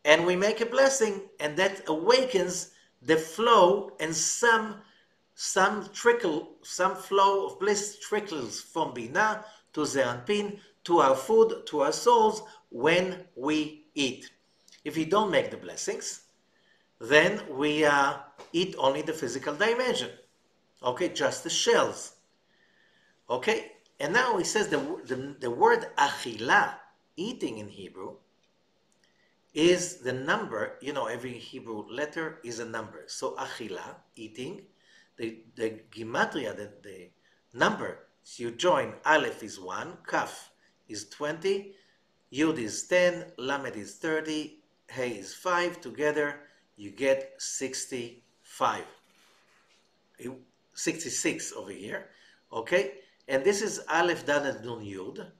and we make a blessing, and that awakens the flow, and some flow of bliss trickles from Bina to Zeranpin, to our food, to our souls when we eat. If we don't make the blessings, then we eat only the physical dimension. Okay, just the shells. Okay, and now he says the word achila, eating in Hebrew, is the number, every Hebrew letter is a number. So achila, eating, the gematria, the number, so you join, aleph is 1, kaf is 20, yud is 10, lamed is 30, hey is 5, together you get 65. 66 over here, okay? And this is aleph, dan, nun, yud.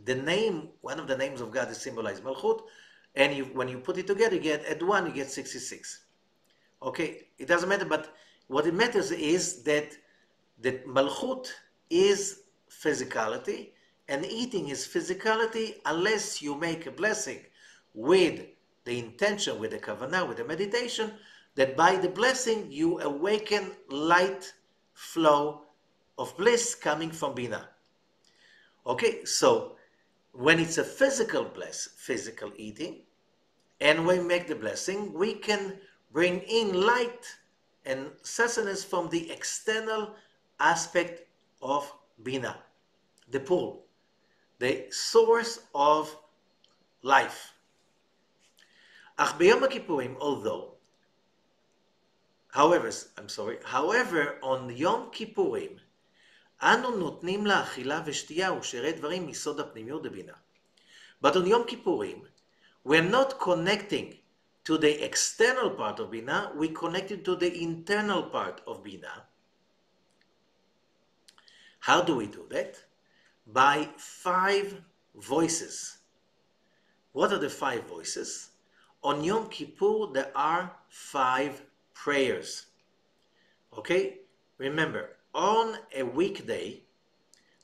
The name, one of the names of God is symbolized malchut, and when you put it together, you get, at 1, you get 66. Okay, it doesn't matter, but what it matters is that malchut is physicality, and eating is physicality, unless you make a blessing with the intention, with the kavanah, with the meditation, that by the blessing you awaken light flow of bliss coming from Bina. Okay, so when it's a physical eating, and when we make the blessing, we can bring in light and sustenance from the external aspect of Bina, the pool, the source of life. Ach b'yom HaKippurim, however, on Yom Kippurim, אנו נותנים לאכילה ושתייה ושארי דברים מסוד הפנימיות דבינה. But on Yom Kippurim, we're not connecting to the external part of Bina, we connected to the internal part of Bina. How do we do that? By 5 voices. What are the 5 voices? On Yom Kippur, there are 5 prayers. Okay? Remember, on a weekday,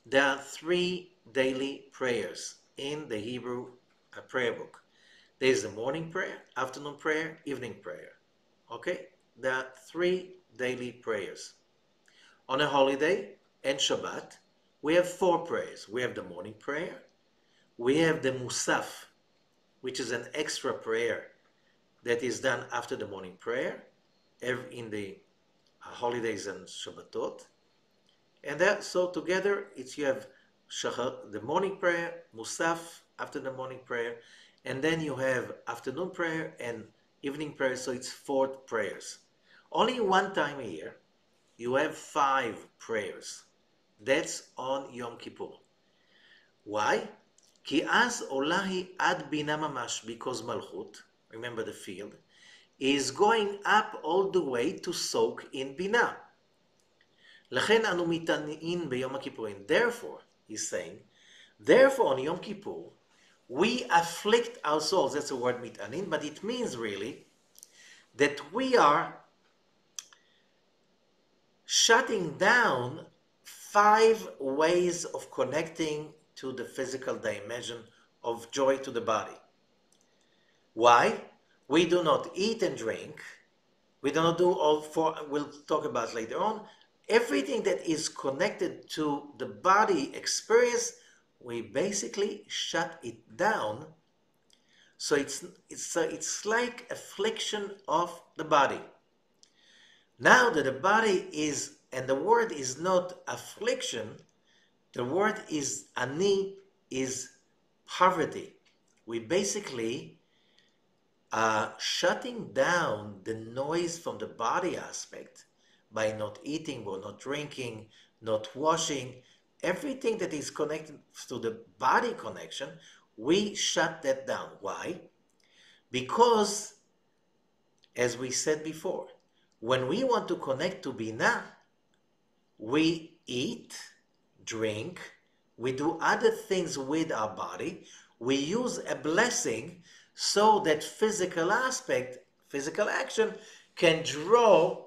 there are 3 daily prayers in the Hebrew prayer book. There is the morning prayer, afternoon prayer, evening prayer. Okay? There are 3 daily prayers. On a holiday and Shabbat, we have 4 prayers. We have the morning prayer, we have the Musaf, which is an extra prayer that is done after the morning prayer, in the holidays and Shabbatot. And that, so together, you have the morning prayer, Musaf, after the morning prayer, and then you have afternoon prayer and evening prayer, so it's 4 prayers. Only one time a year, you have 5 prayers. That's on Yom Kippur. Why? Ki az olahi ad bina mamash, because malchut, remember the field, is going up all the way to soak in Binah. לכן אנו מתענעים ביום הכיפורים. Therefore, he's saying, therefore on Yom Kippur, we afflict our souls. That's the word mit'anin, but it means really that we are shutting down 5 ways of connecting to the physical dimension of joy to the body. Why? We do not eat and drink. We do not do all 4, we'll talk about later on. Everything that is connected to the body experience, we basically shut it down. So it's like affliction of the body. Now that the body is, and the word is not affliction, the word is ani, is poverty. We basically are shutting down the noise from the body aspect by not eating or not drinking, not washing. Everything that is connected to the body connection, we shut that down. Why? Because, as we said before, when we want to connect to Binah, we eat, drink, we do other things with our body, we use a blessing so that physical aspect, physical action, can draw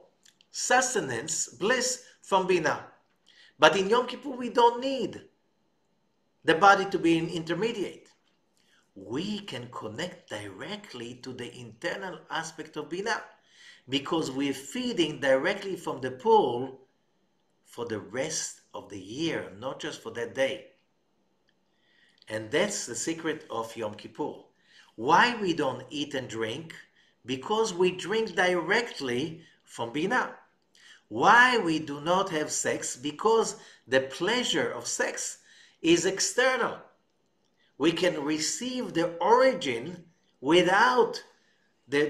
sustenance, bliss from Binah. But in Yom Kippur, we don't need the body to be an intermediate. We can connect directly to the internal aspect of Binah because we're feeding directly from the pool for the rest of the year, not just for that day. And that's the secret of Yom Kippur. Why we don't eat and drink? Because we drink directly from Binah. Why we do not have sex? Because the pleasure of sex is external. We can receive the origin without the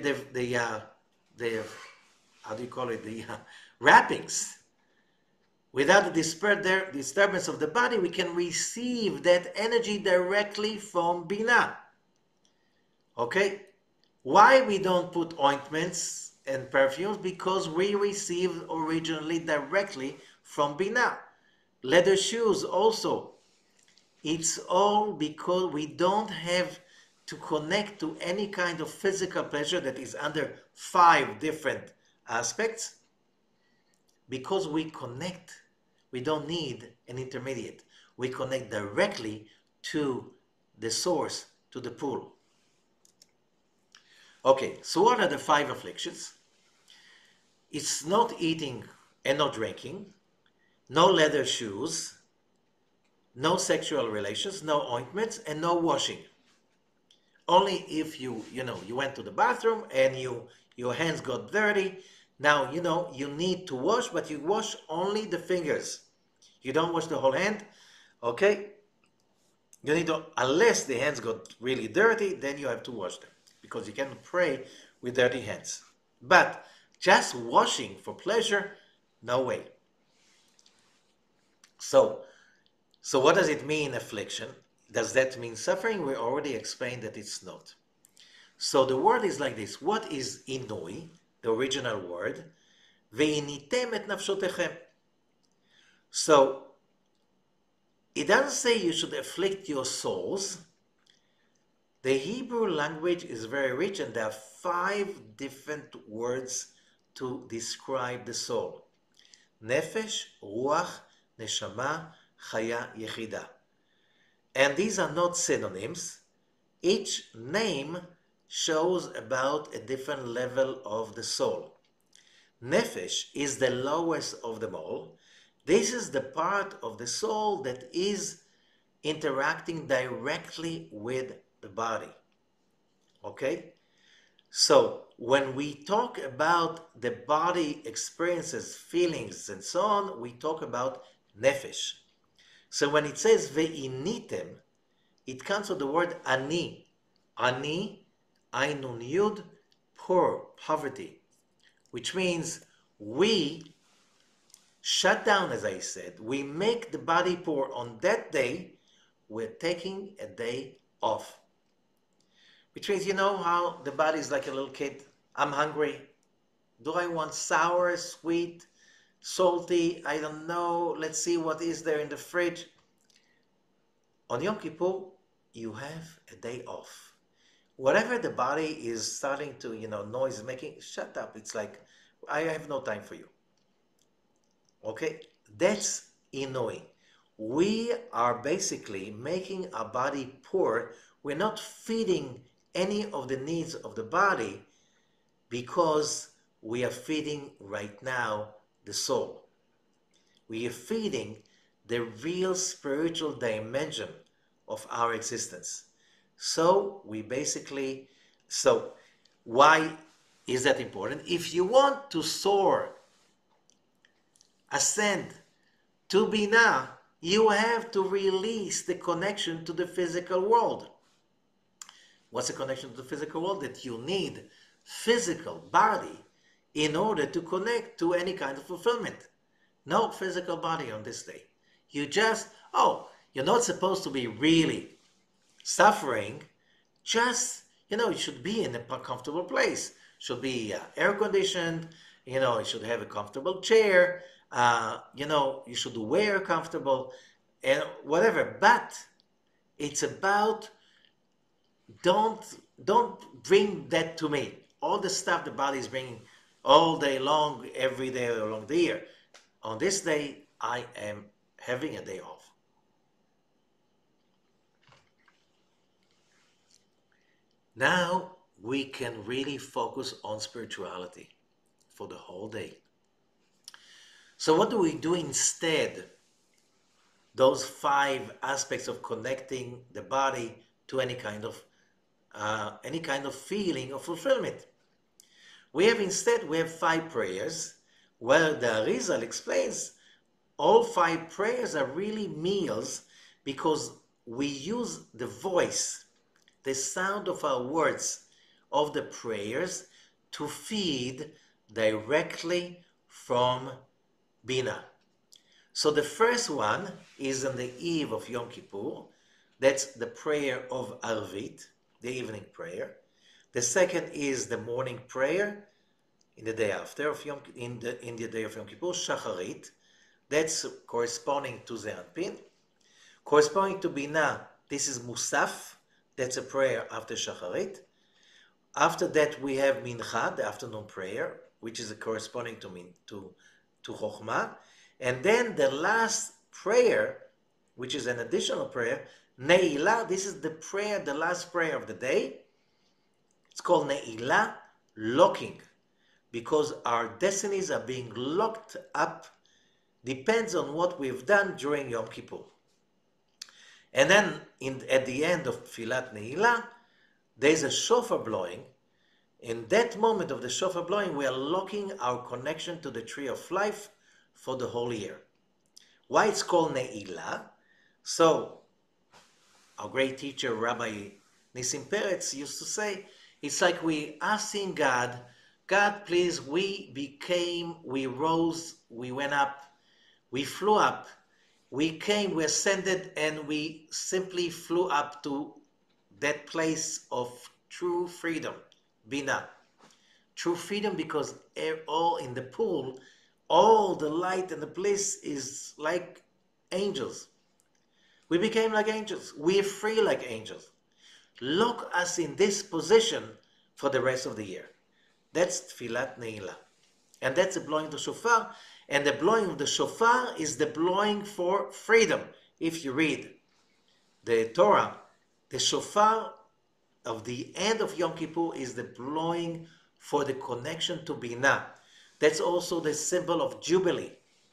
how do you call it, the wrappings. Without the disturbance of the body, we can receive that energy directly from Binah. Okay? Why we don't put ointments and perfumes? Because we received originally directly from Binah. Leather shoes also. It's all because we don't have to connect to any kind of physical pleasure that is under 5 different aspects. Because we connect, we don't need an intermediate. We connect directly to the source, to the pool. Okay, so what are the 5 afflictions? It's not eating and not drinking, no leather shoes, no sexual relations, no ointments, and no washing. Only if you went to the bathroom and your hands got dirty. Now, you need to wash, but you wash only the fingers. You don't wash the whole hand, okay? You need to, unless the hands got really dirty, then you have to wash them because you cannot pray with dirty hands. But just washing for pleasure, no way. So what does it mean, affliction? Does that mean suffering? We already explained that it's not. So the word is like this. What is inui, the original word? Ve'initem et nafshotechem. So it doesn't say you should afflict your souls. The Hebrew language is very rich, and there are 5 different words to describe the soul. Nefesh, Ruach, Neshama, Chaya, Yechida. And these are not synonyms. Each name shows about a different level of the soul. Nefesh is the lowest of them all. This is the part of the soul that is interacting directly with the body. Okay? So when we talk about the body experiences, feelings, and so on, we talk about nefesh. So when it says ve'initem, it comes from the word ani. Ani, ainun yud, poor, poverty. Which means we shut down, as I said. We make the body poor. On that day, we're taking a day off. Which means, you know how the body is like a little kid. I'm hungry. Do I want sour, sweet, salty? I don't know. Let's see what is there in the fridge. On Yom Kippur, you have a day off. Whatever the body is starting to, noise making, shut up. It's like, I have no time for you. Okay? That's Inui. We are basically making our body poor. We're not feeding any of the needs of the body because we are feeding right now the soul. We are feeding the real spiritual dimension of our existence. So why is that important? If you want to soar, ascend to Binah, you have to release the connection to the physical world. What's the connection to the physical world? That you need physical body in order to connect to any kind of fulfillment. No physical body on this day. You're not supposed to be really suffering. Just, it should be in a comfortable place. Should be air conditioned. It should have a comfortable chair. You should wear comfortable and whatever. But it's about, don't bring that to me. All the stuff the body is bringing all day long, every day along the year. On this day, I am having a day off. Now we can really focus on spirituality for the whole day. So what do we do instead? Those 5 aspects of connecting the body to any kind of feeling of fulfillment. We have 5 prayers where the Arizal explains all 5 prayers are really meals because we use the voice, the sound of our words of the prayers to feed directly from Bina. So the first one is on the eve of Yom Kippur. That's the prayer of Arvit, the evening prayer. The second is the morning prayer in the day after of in the day of Yom Kippur, Shacharit. That's corresponding to the Anpin. Corresponding to Bina, this is Musaf. That's a prayer after Shacharit. After that, we have Mincha, the afternoon prayer, which is corresponding to Chokhmah. And then the last prayer, which is an additional prayer, Ne'ilah. This is the last prayer of the day. It's called Ne'ilah, locking, because our destinies are being locked up. Depends on what we've done during Yom Kippur. And then at the end of Tfilat Ne'ilah, there's a shofar blowing. In that moment of the shofar blowing, we are locking our connection to the tree of life for the whole year. Why it's called Ne'ilah? So, our great teacher, Rabbi Nissim Peretz, used to say, it's like we asking God, God, please, we rose, we went up, we flew up, we ascended, and we simply flew up to that place of true freedom, Bina. True freedom because all in the pool, all the light and the bliss is like angels. We became like angels. We are free like angels. Lock us in this position for the rest of the year. That's Tfilat Ne'ilah. And that's the blowing of the shofar. And the blowing of the shofar is the blowing for freedom. If you read the Torah, the shofar of the end of Yom Kippur is the blowing for the connection to Binah. That's also the symbol of Jubilee.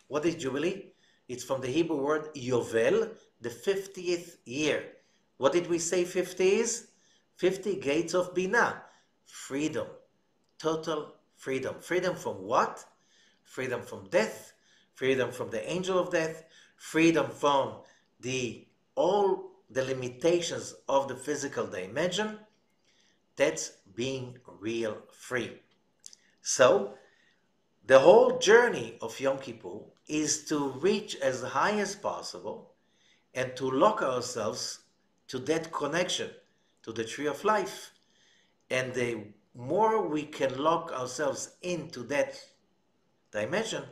What is Jubilee? It's from the Hebrew word Yovel, the 50th year. What did we say 50 is? 50 gates of Binah. Freedom. Total freedom. Freedom from what? Freedom from death. Freedom from the angel of death. Freedom from all the limitations of the physical dimension. That's being real free. So, the whole journey of Yom Kippur is to reach as high as possible and to lock ourselves to that connection, to the tree of life. And the more we can lock ourselves into that dimension,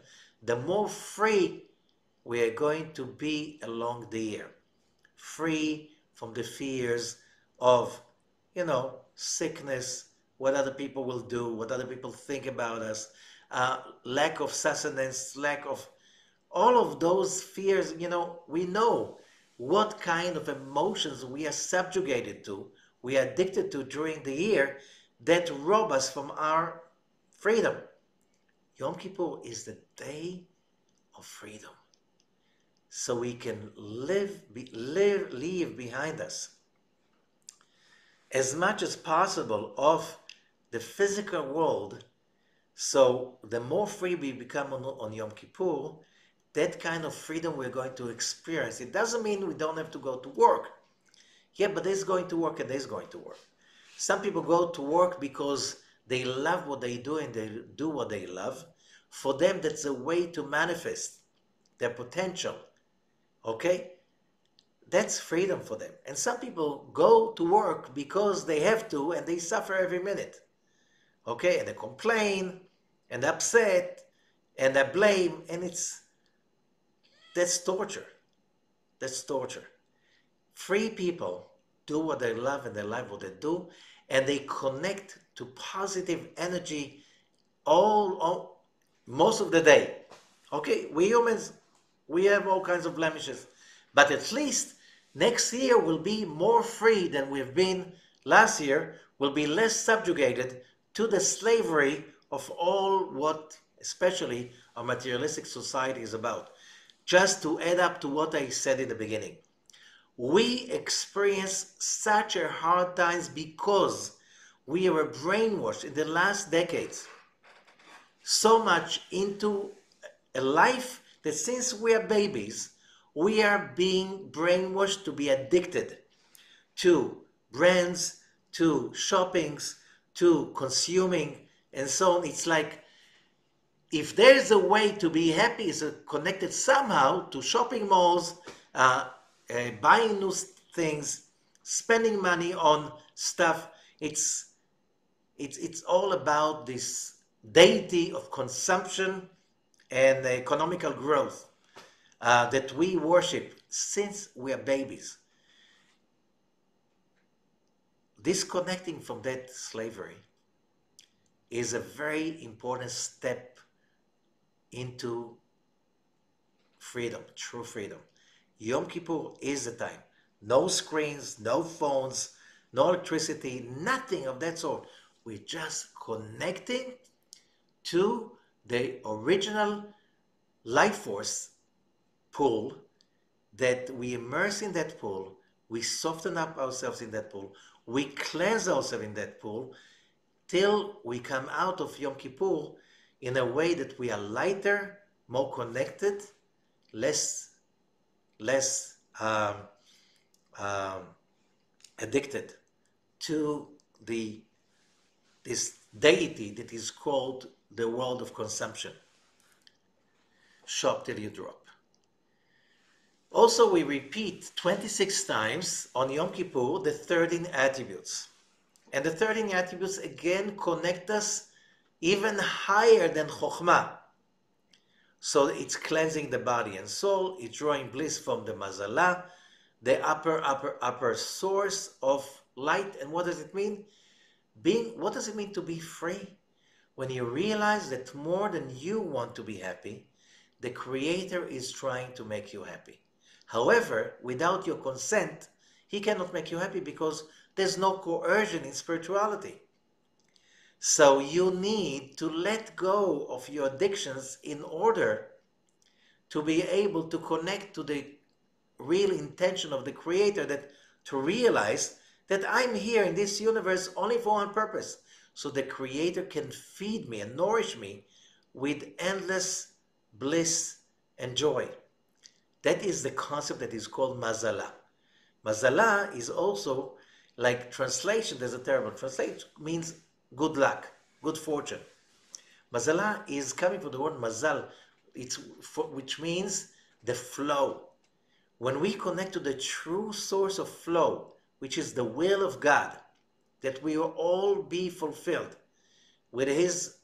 the more free we are going to be along the year. Free from the fears of, sickness, what other people will do, what other people think about us, lack of sustenance, lack of all of those fears. We know what kind of emotions we are subjugated to, we are addicted to during the year that rob us from our freedom. Yom Kippur is the day of freedom. So we can leave behind us as much as possible of the physical world. So the more free we become on Yom Kippur, that kind of freedom we're going to experience. It doesn't mean we don't have to go to work. Yeah, but there's going to work and there's going to work. Some people go to work because they love what they do and they do what they love. For them, that's a way to manifest their potential. Okay? That's freedom for them. And some people go to work because they have to and they suffer every minute. Okay? And they complain and upset and they blame, and that's torture. That's torture. Free people do what they love and they love what they do, and they connect to positive energy most of the day. Okay, we humans, we have all kinds of blemishes, but at least next year will be more free than we've been last year, will be less subjugated to the slavery of all what, especially our materialistic society, is about. Just to add up to what I said in the beginning, we experience such a hard times because we were brainwashed in the last decades so much into a life that since we are babies, we are being brainwashed to be addicted to brands, to shoppings, to consuming, and so on. It's like if there's a way to be happy, it's connected somehow to shopping malls, buying new things, spending money on stuff. It's all about this deity of consumption and economical growth that we worship since we are babies. Disconnecting from that slavery is a very important step into freedom, true freedom. Yom Kippur is the time. No screens, no phones, no electricity, nothing of that sort. We're just connecting to the original life force pool, that we immerse in that pool, we soften up ourselves in that pool, we cleanse ourselves in that pool till we come out of Yom Kippur in a way that we are lighter, more connected, less addicted to this deity that is called the world of consumption. Shop till you drop. Also, we repeat 26 times on Yom Kippur the 13 attributes. And the 13 attributes again connect us even higher than Chokhmah. So it's cleansing the body and soul, it's drawing bliss from the Mazalah, the upper source of light. And what does it mean? What does it mean to be free? When you realize that more than you want to be happy, the Creator is trying to make you happy. However, without your consent, He cannot make you happy because there's no coercion in spirituality. So you need to let go of your addictions in order to be able to connect to the real intention of the Creator, that to realize that I'm here in this universe only for one purpose, so the Creator can feed me and nourish me with endless bliss and joy. That is the concept that is called Mazalah. Mazalah is also, like translation, there's a terrible translation, means good luck, good fortune. Mazalah is coming from the word mazal, which means the flow. When we connect to the true source of flow, which is the will of God, that we will all be fulfilled with His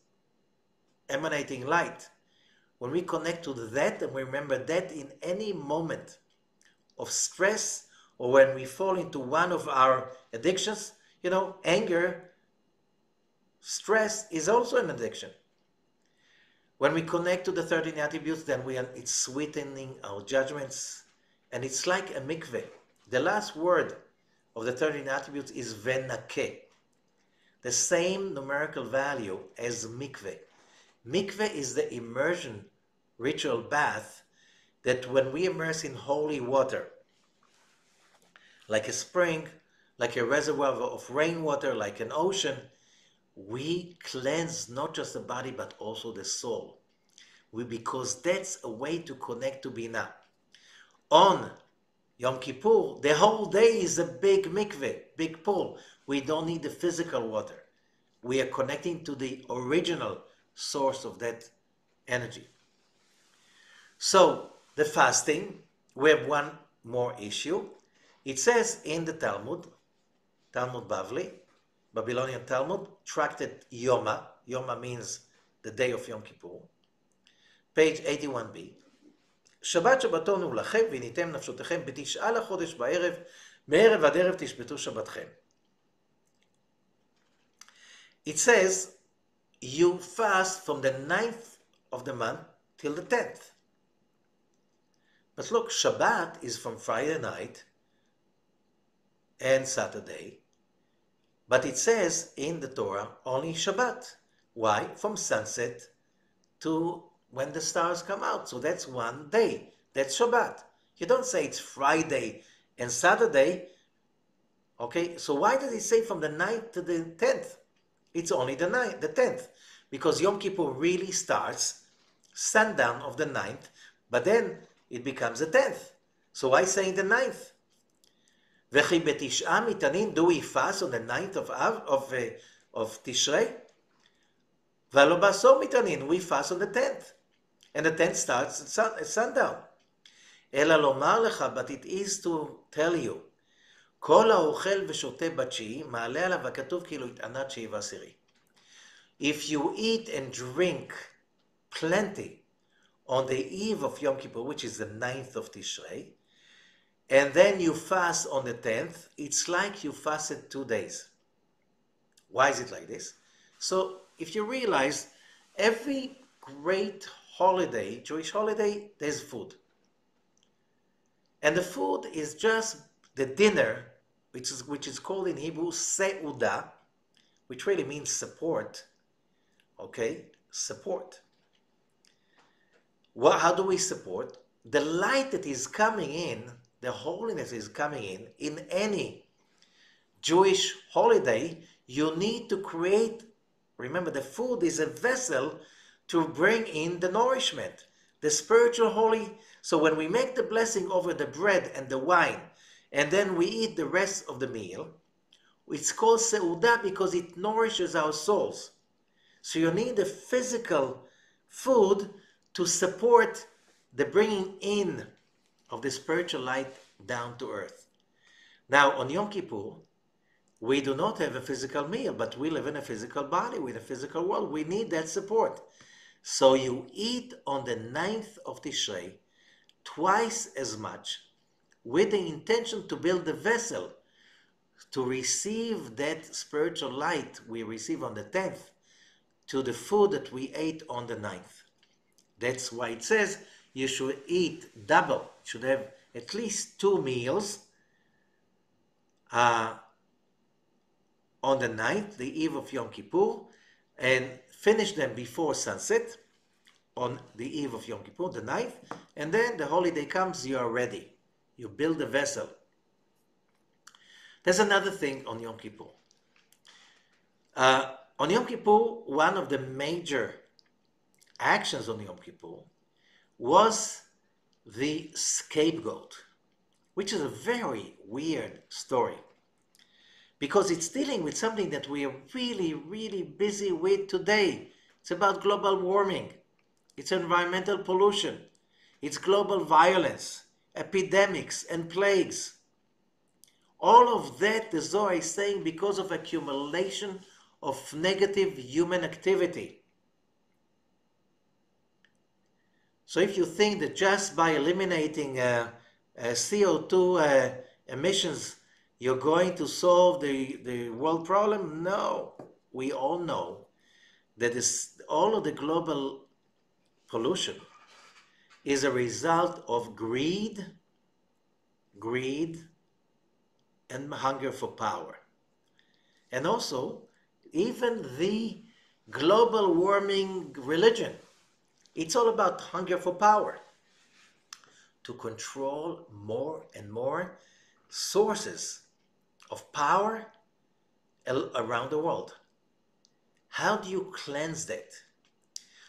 emanating light, when we connect to that and we remember that in any moment of stress or when we fall into one of our addictions, anger, stress is also an addiction. When we connect to the 13 attributes, then it's sweetening our judgments, and it's like a mikveh. The last word of the 13 attributes is venakeh, the same numerical value as mikveh. Mikveh is the immersion ritual bath that when we immerse in holy water, like a spring, like a reservoir of rainwater, like an ocean, we cleanse not just the body but also the soul. Because that's a way to connect to Binah. On Yom Kippur, the whole day is a big mikveh, big pool. We don't need the physical water. We are connecting to the original source of that energy. So, the fasting, we have one more issue. It says in the Talmud Bavli, Babylonian Talmud, tractate Yoma. Yoma means the day of Yom Kippur. page 81b. שבת שבתון הוא לכם וניתם נפשותיכם בתשעה לחודש בערב, מערב עד ערב תשבתו שבתכם. It says, you fast from the 9th of the month till the 10th. But look, Shabbat is from Friday night and Saturday. But it says in the Torah only Shabbat. Why? From sunset to when the stars come out. So that's one day. That's Shabbat. You don't say it's Friday and Saturday. Okay, so why does it say from the 9th to the 10th? It's only the 10th. Because Yom Kippur really starts sundown of the 9th, but then it becomes the 10th. So why say the 9th? וכי בתשעה מטענים, do we fast on the 9th of Tishrei? והלא בעשור מטענים, we fast on the 10th. And the 10th starts at sundown. אלא לומר לך, but it is to tell you, כל האוכל ושותה בתשיעי, מעלה עליו הכתוב כאילו התענה תשיעי ועשירי. If you eat and drink plenty on the eve of Yom Kippur, which is the 9th of Tishrei, and then you fast on the 10th, it's like you fasted 2 days. Why is it like this? So if you realize, every great holiday, Jewish holiday, there's food. And the food is just the dinner, which is called in Hebrew seudah, which really means support. Okay, support. How do we support? The light that is coming in, the holiness is coming in any Jewish holiday, you need to create, remember the food is a vessel to bring in the nourishment, the spiritual holy. So when we make the blessing over the bread and the wine, and then we eat the rest of the meal, it's called seudah because it nourishes our souls. So you need the physical food to support the bringing in of the spiritual light down to earth. Now on Yom Kippur, we do not have a physical meal, but we live in a physical body, with a physical world. We need that support. So you eat on the 9th of Tishrei twice as much, with the intention to build the vessel to receive that spiritual light we receive on the 10th to the food that we ate on the 9th. That's why it says you should eat double. You should have at least 2 meals on the 9th, the eve of Yom Kippur, and finish them before sunset on the eve of Yom Kippur, the 9th, and then the holiday comes, you are ready. You build the vessel. There's another thing on Yom Kippur. On Yom Kippur, one of the major actions on Yom Kippur was the scapegoat, which is a very weird story because it's dealing with something that we are really, really busy with today. It's about global warming. It's environmental pollution. It's global violence, epidemics, and plagues. All of that, the Zohar is saying, because of accumulation of negative human activity. So if you think that just by eliminating CO2 emissions, you're going to solve the world problem, no. We all know that all of the global pollution is a result of greed, and hunger for power. And also, even the global warming religion, it's all about hunger for power, to control more and more sources of power around the world. How do you cleanse that?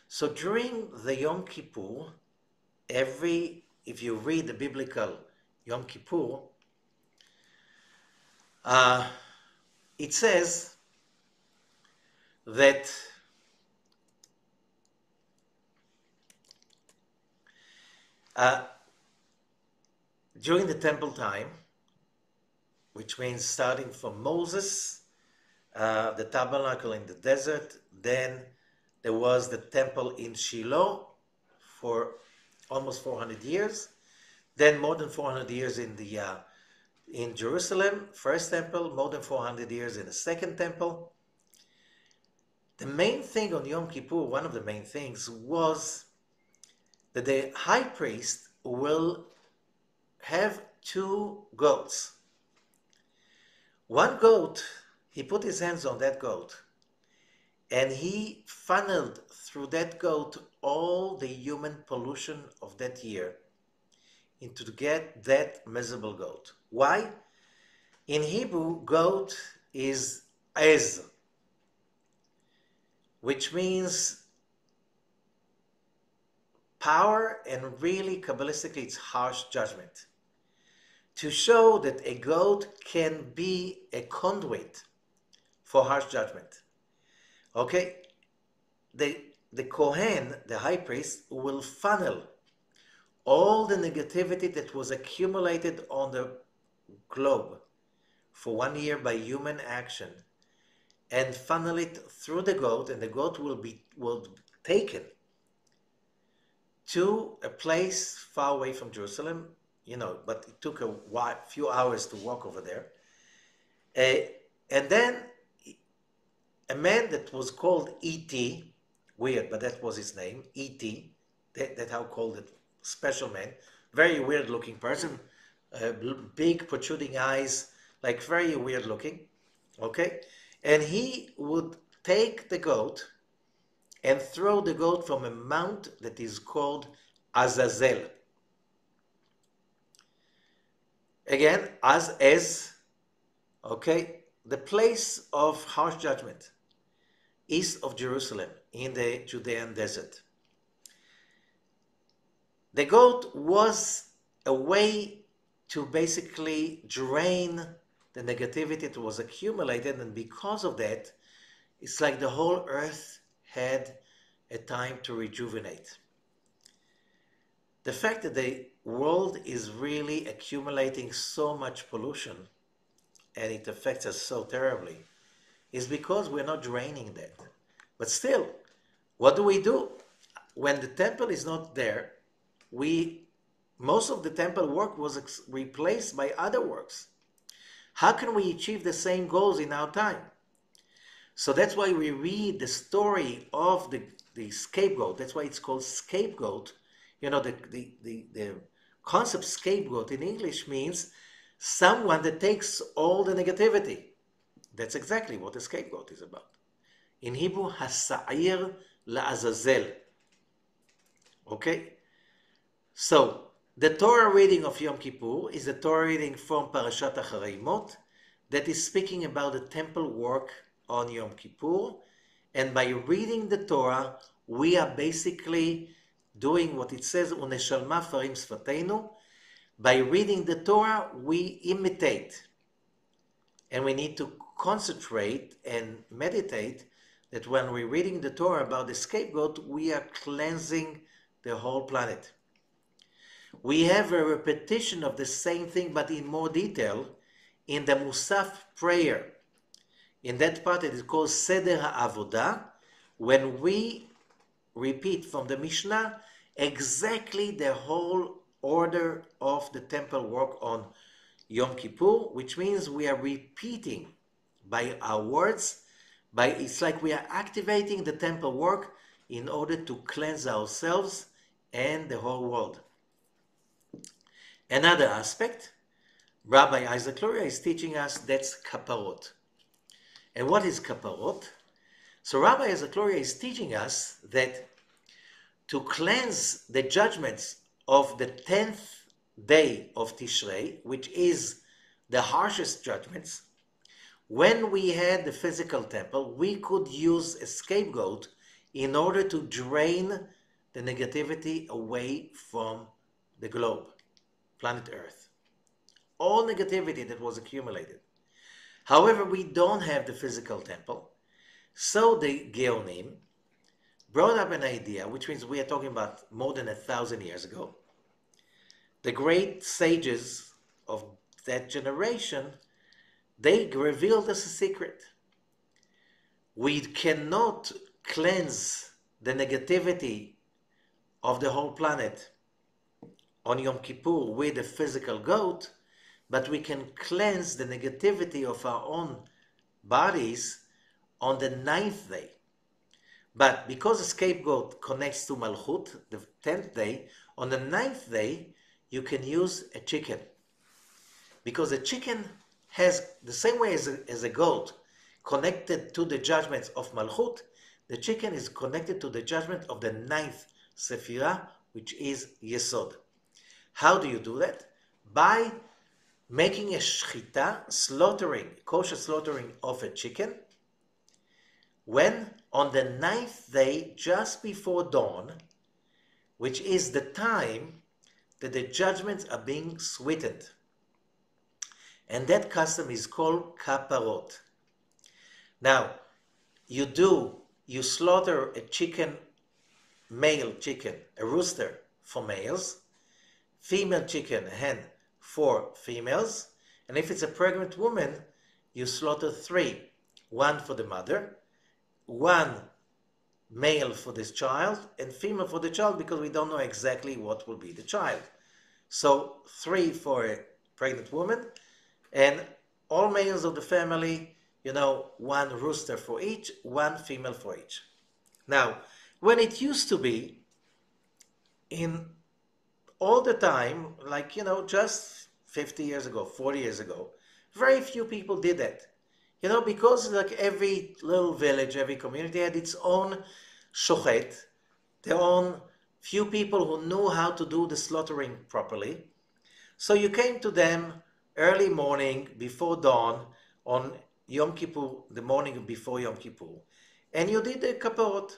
So during the Yom Kippur, if you read the biblical Yom Kippur, it says that during the temple time, which means starting from Moses, the tabernacle in the desert, then there was the temple in Shiloh for almost 400 years, then more than 400 years in Jerusalem, first temple, more than 400 years in the second temple. The main thing on Yom Kippur, one of the main things, was that the high priest will have 2 goats. One goat, he put his hands on that goat, and he funneled through that goat all the human pollution of that year into to get that miserable goat. Why? In Hebrew, goat is ez, which means power, and really Kabbalistically it's harsh judgment. To show that a goat can be a conduit for harsh judgment. Okay? The Kohen, the high priest, will funnel all the negativity that was accumulated on the globe for 1 year by human action and funnel it through the goat, and the goat will be taken to a place far away from Jerusalem, but it took a few hours to walk over there. And then a man that was called E.T., weird, but that was his name, E.T., that's how called it, special man, very weird looking person, big protruding eyes, like very weird looking, okay? And he would take the goat and throw the goat from a mount that is called Azazel. Again, okay, the place of harsh judgment, east of Jerusalem, in the Judean desert. The goat was a way to basically drain the negativity that was accumulated, and because of that, it's like the whole earth had a time to rejuvenate. The fact that the world is really accumulating so much pollution and it affects us so terribly is because we're not draining that. But still, what do? When the temple is not there, most of the temple work was replaced by other works. How can we achieve the same goals in our time? So that's why we read the story of the scapegoat. That's why it's called scapegoat. The concept scapegoat in English means someone that takes all the negativity. That's exactly what a scapegoat is about. In Hebrew, hasa'ir la'azazel. Okay? So, the Torah reading of Yom Kippur is a Torah reading from Parashat Acharei Mot that is speaking about the temple work on Yom Kippur. And by reading the Torah, we are basically doing what it says, Uneshalma farim sfateinu. By reading the Torah, we imitate. And we need to concentrate and meditate that when we're reading the Torah about the scapegoat, we are cleansing the whole planet. We have a repetition of the same thing, but in more detail, in the Musaf prayer. In that part it is called Seder HaAvodah, when we repeat from the Mishnah exactly the whole order of the temple work on Yom Kippur, which means we are repeating by our words, it's like we are activating the temple work in order to cleanse ourselves and the whole world. Another aspect, Rabbi Isaac Luria is teaching us, that's kaparot. And what is kaparot? So Rabbi Isaac Luria is teaching us that to cleanse the judgments of the 10th day of Tishrei, which is the harshest judgments, when we had the physical temple, we could use a scapegoat in order to drain the negativity away from the globe, planet Earth. All negativity that was accumulated. However, we don't have the physical temple, so the Geonim brought up an idea, which means we are talking about more than 1,000 years ago. The great sages of that generation, they revealed us a secret. We cannot cleanse the negativity of the whole planet on Yom Kippur with a physical goat, but we can cleanse the negativity of our own bodies on the 9th day. But because a scapegoat connects to Malchut, the 10th day, on the 9th day, you can use a chicken. Because a chicken has, the same way as a goat, connected to the judgments of Malchut, the chicken is connected to the judgment of the 9th Sephirah, which is Yesod. How do you do that? By making a shchita, kosher slaughtering of a chicken, when on the 9th day, just before dawn, which is the time that the judgments are being sweetened. And that custom is called kaparot. Now, you slaughter a chicken, male chicken, a rooster for males, female chicken, a hen for females, and if it's a pregnant woman, you slaughter 3, 1 for the mother, 1 male for this child, and female for the child, because we don't know exactly what will be the child. So 3 for a pregnant woman, and all males of the family, 1 rooster for each, 1 female for each. Now, when it used to be, in all the time, like, just 50 years ago, 40 years ago, very few people did that. Because like every little village, every community had its own shochet, their own few people who knew how to do the slaughtering properly. So you came to them early morning, before dawn, on Yom Kippur, the morning before Yom Kippur, and you did the kaparot.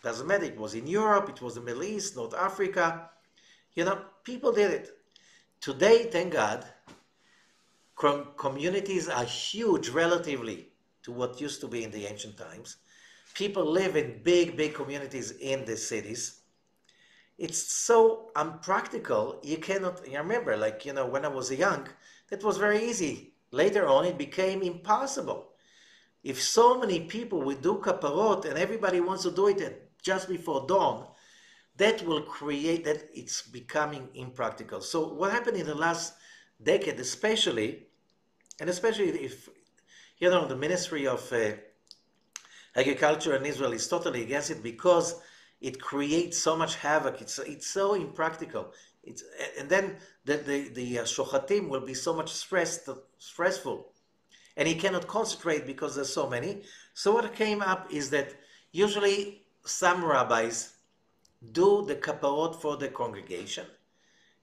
Doesn't matter, it was in Europe, it was the Middle East, North Africa, people did it. Today, thank God, communities are huge relatively to what used to be in the ancient times. People live in big communities in the cities. It's so unpractical, you cannot, remember, when I was young, that was very easy. Later on, it became impossible. If so many people would do kaparot and everybody wants to do it just before dawn, that will create that it's becoming impractical. So what happened in the last decade, especially if, the Ministry of Agriculture in Israel is totally against it, because it creates so much havoc. It's so impractical. And then the shochatim will be so much stressful. And he cannot concentrate because there's so many. So what came up is that usually some rabbis do the kaparot for the congregation.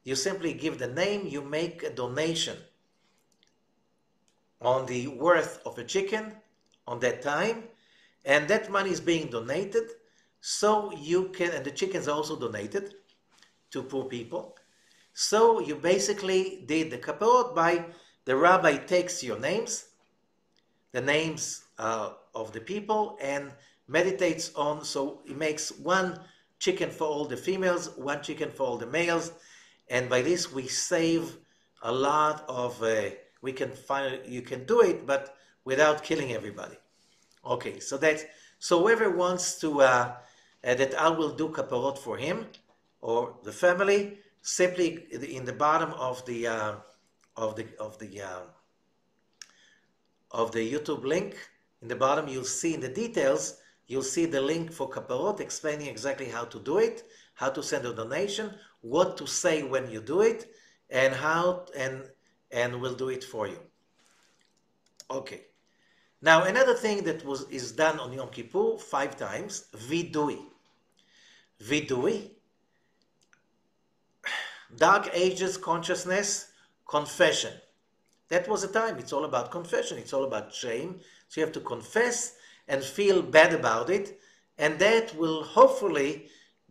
You simply give the name, you make a donation on the worth of a chicken on that time, and that money is being donated, so you can, and the chickens are also donated to poor people. So you basically did the kaparot by, the rabbi takes your names, the names of the people, and meditates on, so he makes 1 chicken for all the females, 1 chicken for all the males, and by this we save a lot of we can find, you can do it, but without killing everybody. Okay, so whoever wants to that I will do kaparot for him or the family, simply in the bottom of the of the of the of the YouTube link, in the bottom you'll see in the details, you'll see the link for kaparot explaining exactly how to do it, how to send a donation, what to say when you do it, and how, and we'll do it for you. Okay. Now another thing that is done on Yom Kippur 5 times, vidui. Vidui, Dark Ages consciousness, confession. That was a time, it's all about confession, it's all about shame. So you have to confess and feel bad about it, and that will hopefully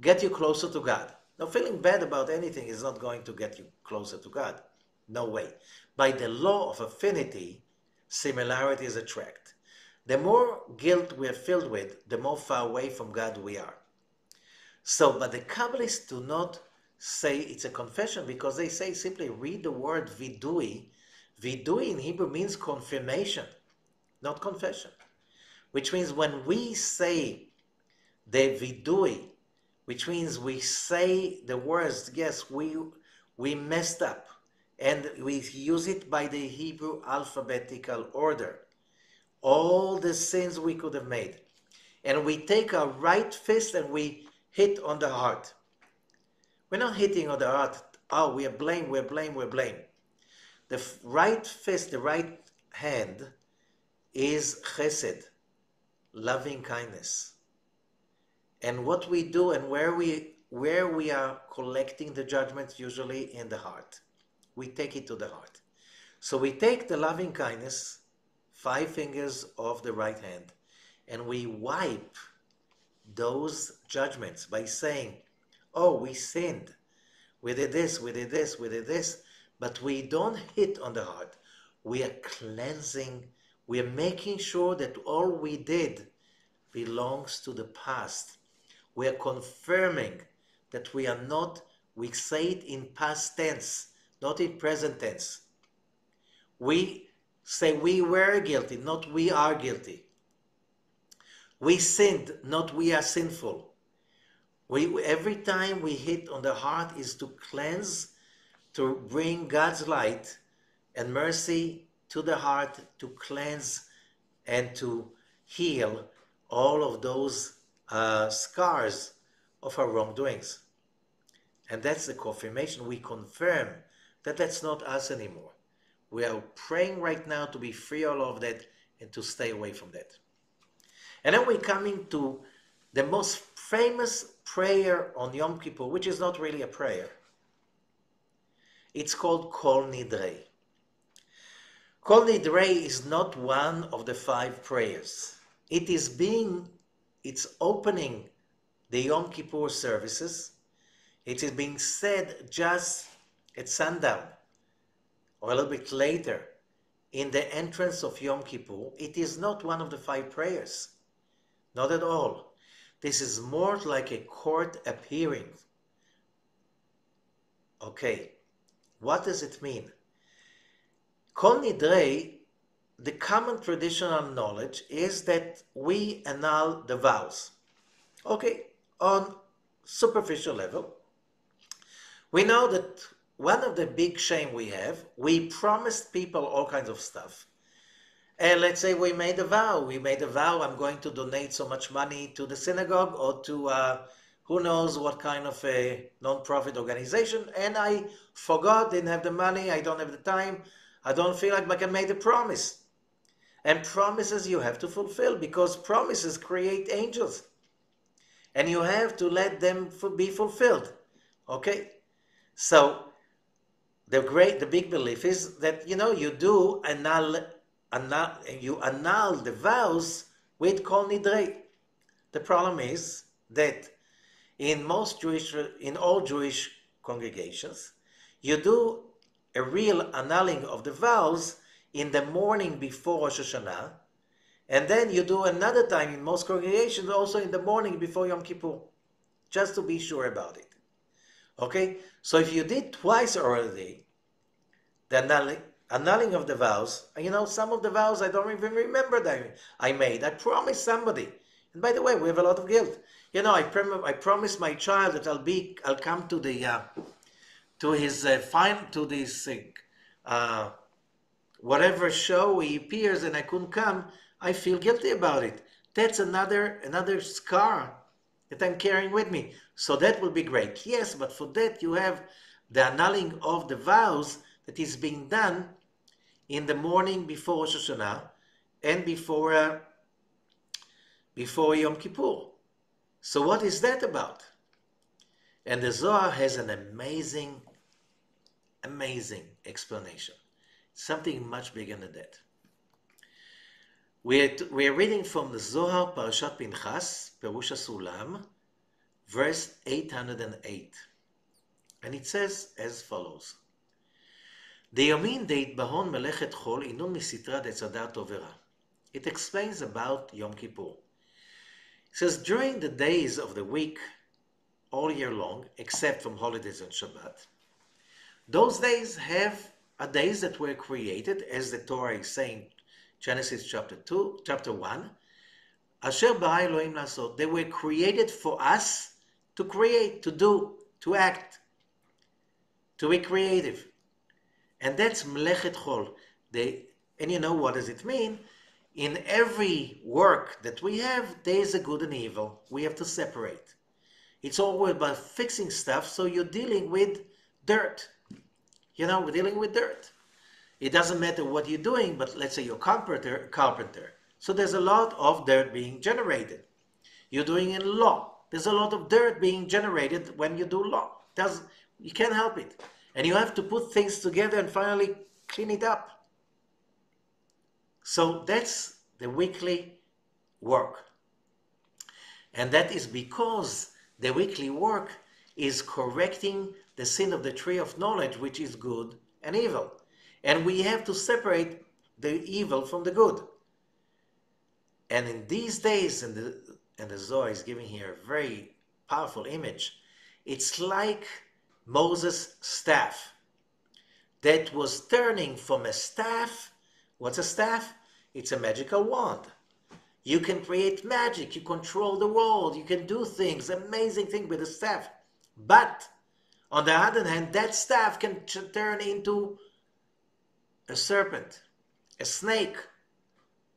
get you closer to God. Now, feeling bad about anything is not going to get you closer to God. No way. By the law of affinity, similarities attract. The more guilt we are filled with, the more far away from God we are. So, but the Kabbalists do not say it's a confession, because they say simply read the word vidui. Vidui in Hebrew means confirmation, not confession. Which means when we say the vidui, which means we say the words, yes, we messed up, and we use it by the Hebrew alphabetical order. All the sins we could have made. And we take our right fist and we hit on the heart. We're not hitting on the heart, oh, we're blame. The right fist, the right hand, is chesed, loving kindness. And what we do and where we are collecting the judgment, usually in the heart. We take it to the heart. So we take the loving kindness, 5 fingers of the right hand, and we wipe those judgments by saying, oh, we sinned. We did this, we did this, we did this. But we don't hit on the heart. We are cleansing. We are making sure that all we did belongs to the past. We are confirming that we are not, we say it in past tense, not in present tense. We say we were guilty, not we are guilty. We sinned, not we are sinful. Every time we hit on the heart is to cleanse, to bring God's light and mercy to the heart, to cleanse and to heal all of those scars of our wrongdoings. And that's the confirmation. We confirm that that's not us anymore. We are praying right now to be free all of that and to stay away from that. And then we're coming to the most famous prayer on Yom Kippur, which is not really a prayer. It's called Kol Nidrei. Kol Nidrei is not one of the 5 prayers. It's opening the Yom Kippur services. It is being said just at sundown or a little bit later in the entrance of Yom Kippur. It is not one of the 5 prayers. Not at all. This is more like a court appearing. Okay, what does it mean? Kol Nidrei, the common traditional knowledge is that we annul the vows. Okay, on superficial level, we know that one of the big shame we have, we promised people all kinds of stuff. And let's say we made a vow. I'm going to donate so much money to the synagogue or to who knows what kind of a non-profit organization. And I forgot, didn't have the money, I don't have the time, I don't feel like I can make a promise. And promises you have to fulfill, because promises create angels. And you have to let them be fulfilled. Okay? So the big belief is that, you annul the vows with Kol Nidrei. The problem is that in all Jewish congregations, you do a real annulling of the vows in the morning before Rosh Hashanah, and then you do another time in most congregations also in the morning before Yom Kippur, just to be sure about it. Okay? So if you did twice already, the annulling of the vows. You know, some of the vows I don't even remember that I made. I promised somebody. And by the way, we have a lot of guilt. You know, I promised my child that I'll come to the to his to this whatever show he appears, and I couldn't come. I feel guilty about it. That's another scar that I'm carrying with me. So that will be great. Yes, but for that you have the annulling of the vows that is being done in the morning before Rosh Hashanah and before Yom Kippur. So what is that about? And the Zohar has an amazing explanation. Something much bigger than that. We're reading from the Zohar, Parashat Pinchas, Perush HaSulam, verse 808. And it says as follows: Deyomin deitbahon melechet chol inun misitra detzada tovera. It explains about Yom Kippur. It says, during the days of the week, all year long, except from holidays and Shabbat, those days are days that were created, as the Torah is saying, Genesis chapter 1, Asher bara Elohim lasot. They were created for us to create, to do, to act, to be creative. And that's Melechet Chol. And you know what does it mean? In every work that we have, there is a good and evil. We have to separate. It's always about fixing stuff, so you're dealing with dirt. You know, we're dealing with dirt. It doesn't matter what you're doing, but let's say you're a carpenter. So there's a lot of dirt being generated. You're doing in law. There's a lot of dirt being generated when you do law. You can't help it. And you have to put things together and finally clean it up. So that's the weekly work. And that is because the weekly work is correcting the sin of the tree of knowledge, which is good and evil. And we have to separate the evil from the good. And in these days, and the Zohar is giving here a very powerful image, it's like Moses' staff that was turning from a staff. What's a staff? It's a magical wand. You can create magic, you control the world, you can do things, amazing things with a staff. But on the other hand, that staff can turn into a serpent, a snake,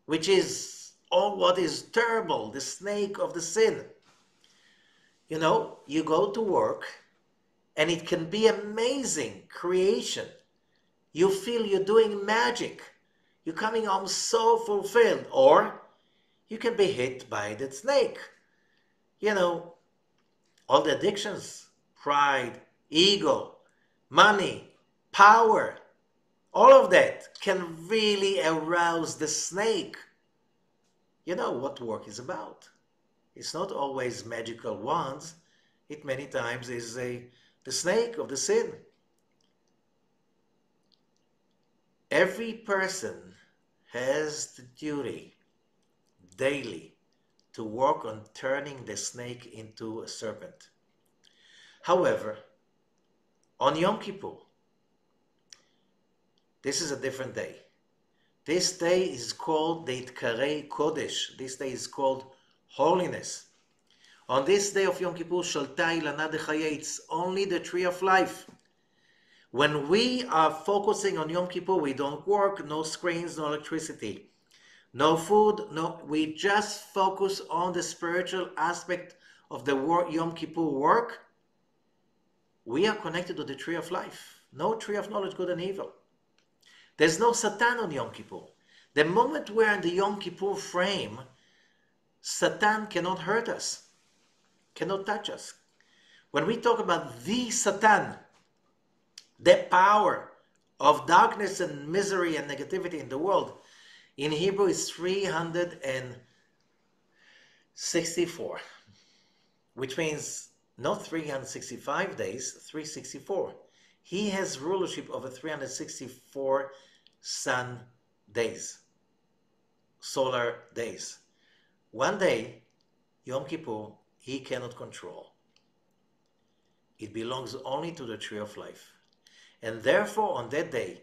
which is all what is terrible, the snake of the sin. You know, you go to work and it can be amazing creation. You feel you're doing magic. You're coming home so fulfilled. Or you can be hit by that snake. You know, all the addictions, pride, ego, money, power, all of that can really arouse the snake. You know what work is about. It's not always magical wands. It many times is the snake of the sin. Every person has the duty daily to work on turning the snake into a serpent. However, on Yom Kippur, this is a different day. This day is called the Itkarei Kodesh. This day is called holiness. On this day of Yom Kippur, Shaltai Ilana Dechayei, it's only the tree of life. When we are focusing on Yom Kippur, we don't work, no screens, no electricity, no food, we just focus on the spiritual aspect of the Yom Kippur work. We are connected to the tree of life. No tree of knowledge, good and evil. There's no Satan on Yom Kippur. The moment we're in the Yom Kippur frame, Satan cannot hurt us, cannot touch us. When we talk about the Satan, the power of darkness and misery and negativity in the world, in Hebrew is 364, which means not 365 days, 364. He has rulership over 364 sun days, solar days. One day, Yom Kippur, he cannot control. It belongs only to the tree of life. And therefore, on that day,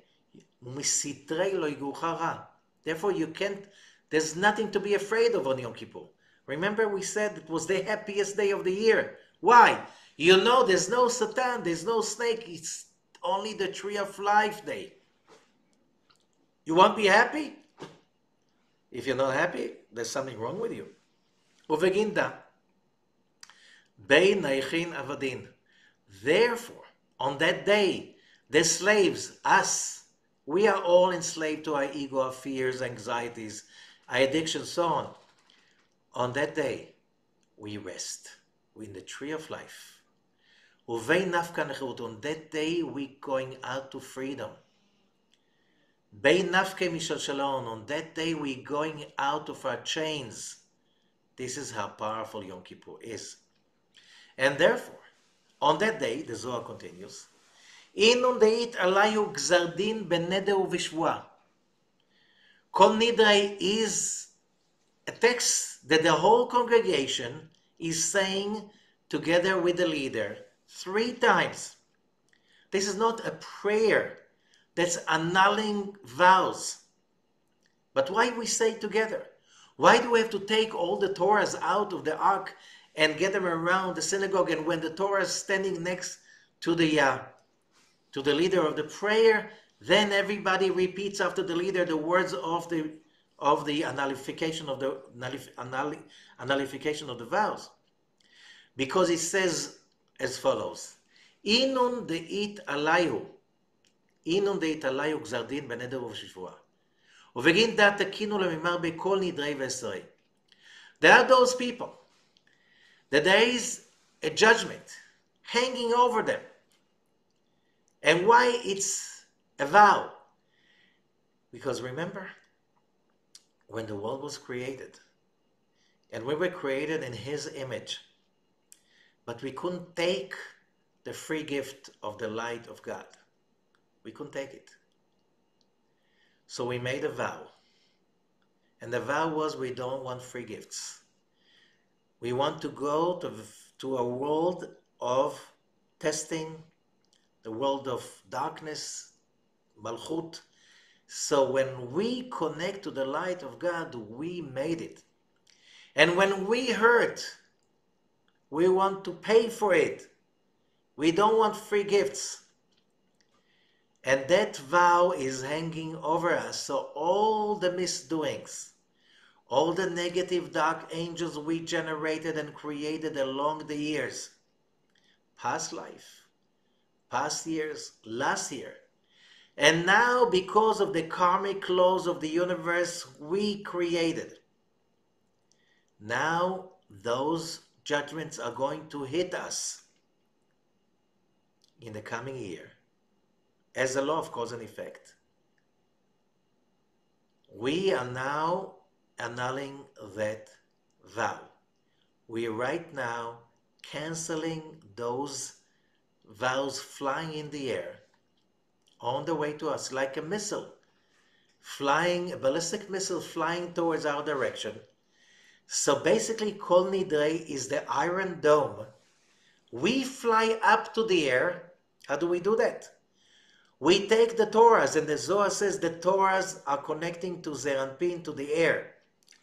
Therefore, you can't, there's nothing to be afraid of on Yom Kippur. Remember, we said it was the happiest day of the year. Why? You know, there's no Satan, there's no snake, it's only the tree of life day. You won't be happy? If you're not happy, there's something wrong with you. Uveginda, Bei Neichin Avadin. Therefore, on that day, the slaves, us, we are all enslaved to our ego, our fears, anxieties, our addictions, so on. On that day, we rest. We're in the tree of life. Uvei nafka nechut. On that day, we're going out to freedom. Bei nafke mishal shalom. On that day, we're going out of our chains. This is how powerful Yom Kippur is. And therefore, on that day, the Zohar continues, Inun deit alayu gzardin beneder uvishvua. Kol nidrei is a text that the whole congregation is saying together with the leader 3 times. This is not a prayer that's annulling vows. But why we say together? Why do we have to take all the Torahs out of the ark and get them around the synagogue, and when the Torah is standing next to the leader of the prayer, then everybody repeats after the leader the words of the annullification of the annullification of the vows? Because it says as follows: Inun deit alayu gzardin beneder uvshvua. Uvegin dat tekinu lemimar bekol nidrei v'esrei. There are those people that there is a judgment hanging over them. And why it's a vow? Because remember, when the world was created, and we were created in His image, but we couldn't take the free gift of the light of God. We couldn't take it. So we made a vow. And the vow was, we don't want free gifts. We want to go to a world of testing, the world of darkness, malchut. So when we connect to the light of God, we made it. And when we hurt, we want to pay for it. We don't want free gifts. And that vow is hanging over us. So all the misdoings, all the negative dark angels we generated and created along the years, past life, past years, last year, and now because of the karmic laws of the universe we created, now those judgments are going to hit us in the coming year as a law of cause and effect. We are now annulling that vow. We are right now canceling those vows flying in the air on the way to us like a missile flying, a ballistic missile flying towards our direction. So basically Kol Nidrei is the Iron Dome. We fly up to the air. How do we do that? We take the Torahs, and the Zohar says the Torahs are connecting to Zeir Anpin, to the air,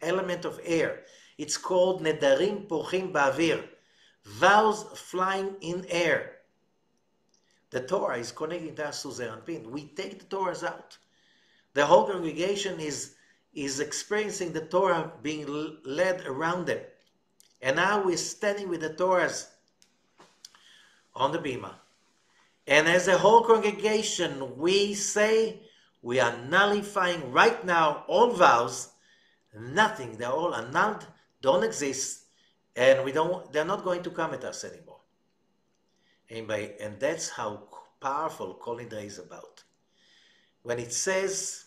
element of air. It's called Nedarim Pochim Ba'avir, vows flying in air. The Torah is connecting us to Zeir Anpin. We take the Torahs out. The whole congregation is experiencing the Torah being led around them. And now we're standing with the Torahs on the bima. And as a whole congregation, we say we are nullifying right now all vows. Nothing, they're all annulled, don't exist, and they're not going to come at us anymore. And that's how powerful Kol Nidrei is about. When it says,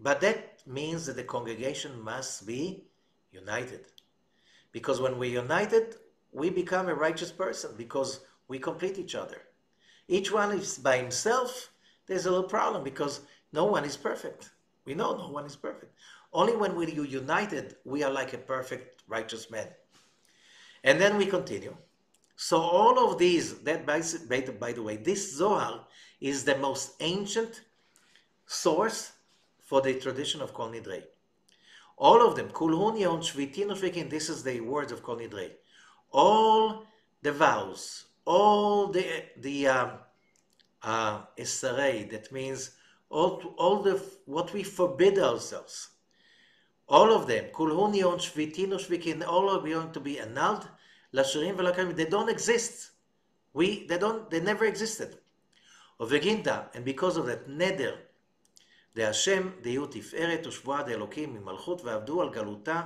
but that means that the congregation must be united. Because when we're united, we become a righteous person because we complete each other. Each one is by himself, there's a little problem because no one is perfect. We know no one is perfect. Only when we're united, we are like a perfect righteous man. And then we continue. So all of these, that by the way, this Zohar is the most ancient source for the tradition of Kol Nidrei. All of them, Kulhun Yon Shvitin Ushvikin, this is the words of Kol Nidrei. All the vows, all the Isarei, that means all the what we forbid ourselves, all of them, Kulhun Yon Shvitin Ushvikin, all are going to be annulled. Lashirim Velakayim, they don't exist. They never existed. Oveginta, and because of that neder, the Hashem, דהיו תפארת ושבועה דאלוקים ממלכות ועבדו על גלותה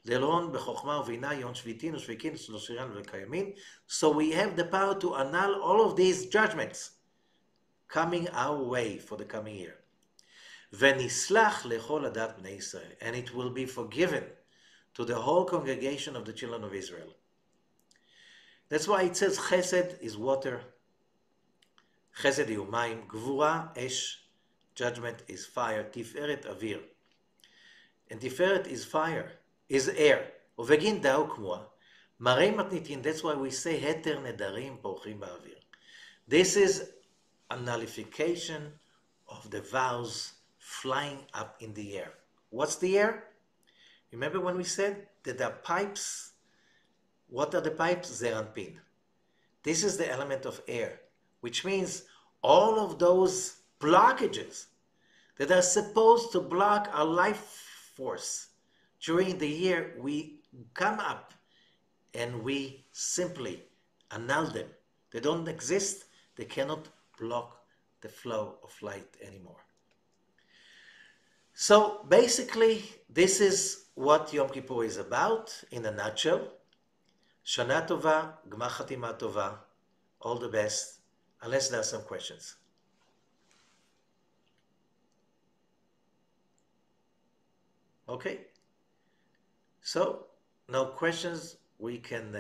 ללון בחוכמה ובינה יון שביתין ושביקין לא שירן וקיימין. So we have the power to annul all of these judgments coming our way for the coming year. ונסלח לכל עדת בני ישראל, and it will be forgiven to the whole congregation of the children of Israel. That's why it says chesed is water, chesed יהיו מים, גבורה אש, judgment is fire, tiferet avir. And tiferet is fire, is air. ובגין דאו כמוה, מראה מתניתין, that's why we say heter נדרים פורחים באוויר. This is a nullification of the vows flying up in the air. What's the air? Remember when we said that there are pipes? What are the pipes? Zeranpin. This is the element of air, which means all of those blockages that are supposed to block our life force during the year, we come up and we simply annul them. They don't exist. They cannot block the flow of light anymore. So basically, this is what Yom Kippur is about in a nutshell. Shana Tova, Gmar Chatima Tova, all the best, unless there are some questions. Okay, so no questions. We can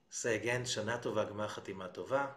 say again, Shana Tova, Gmar Chatima Tova.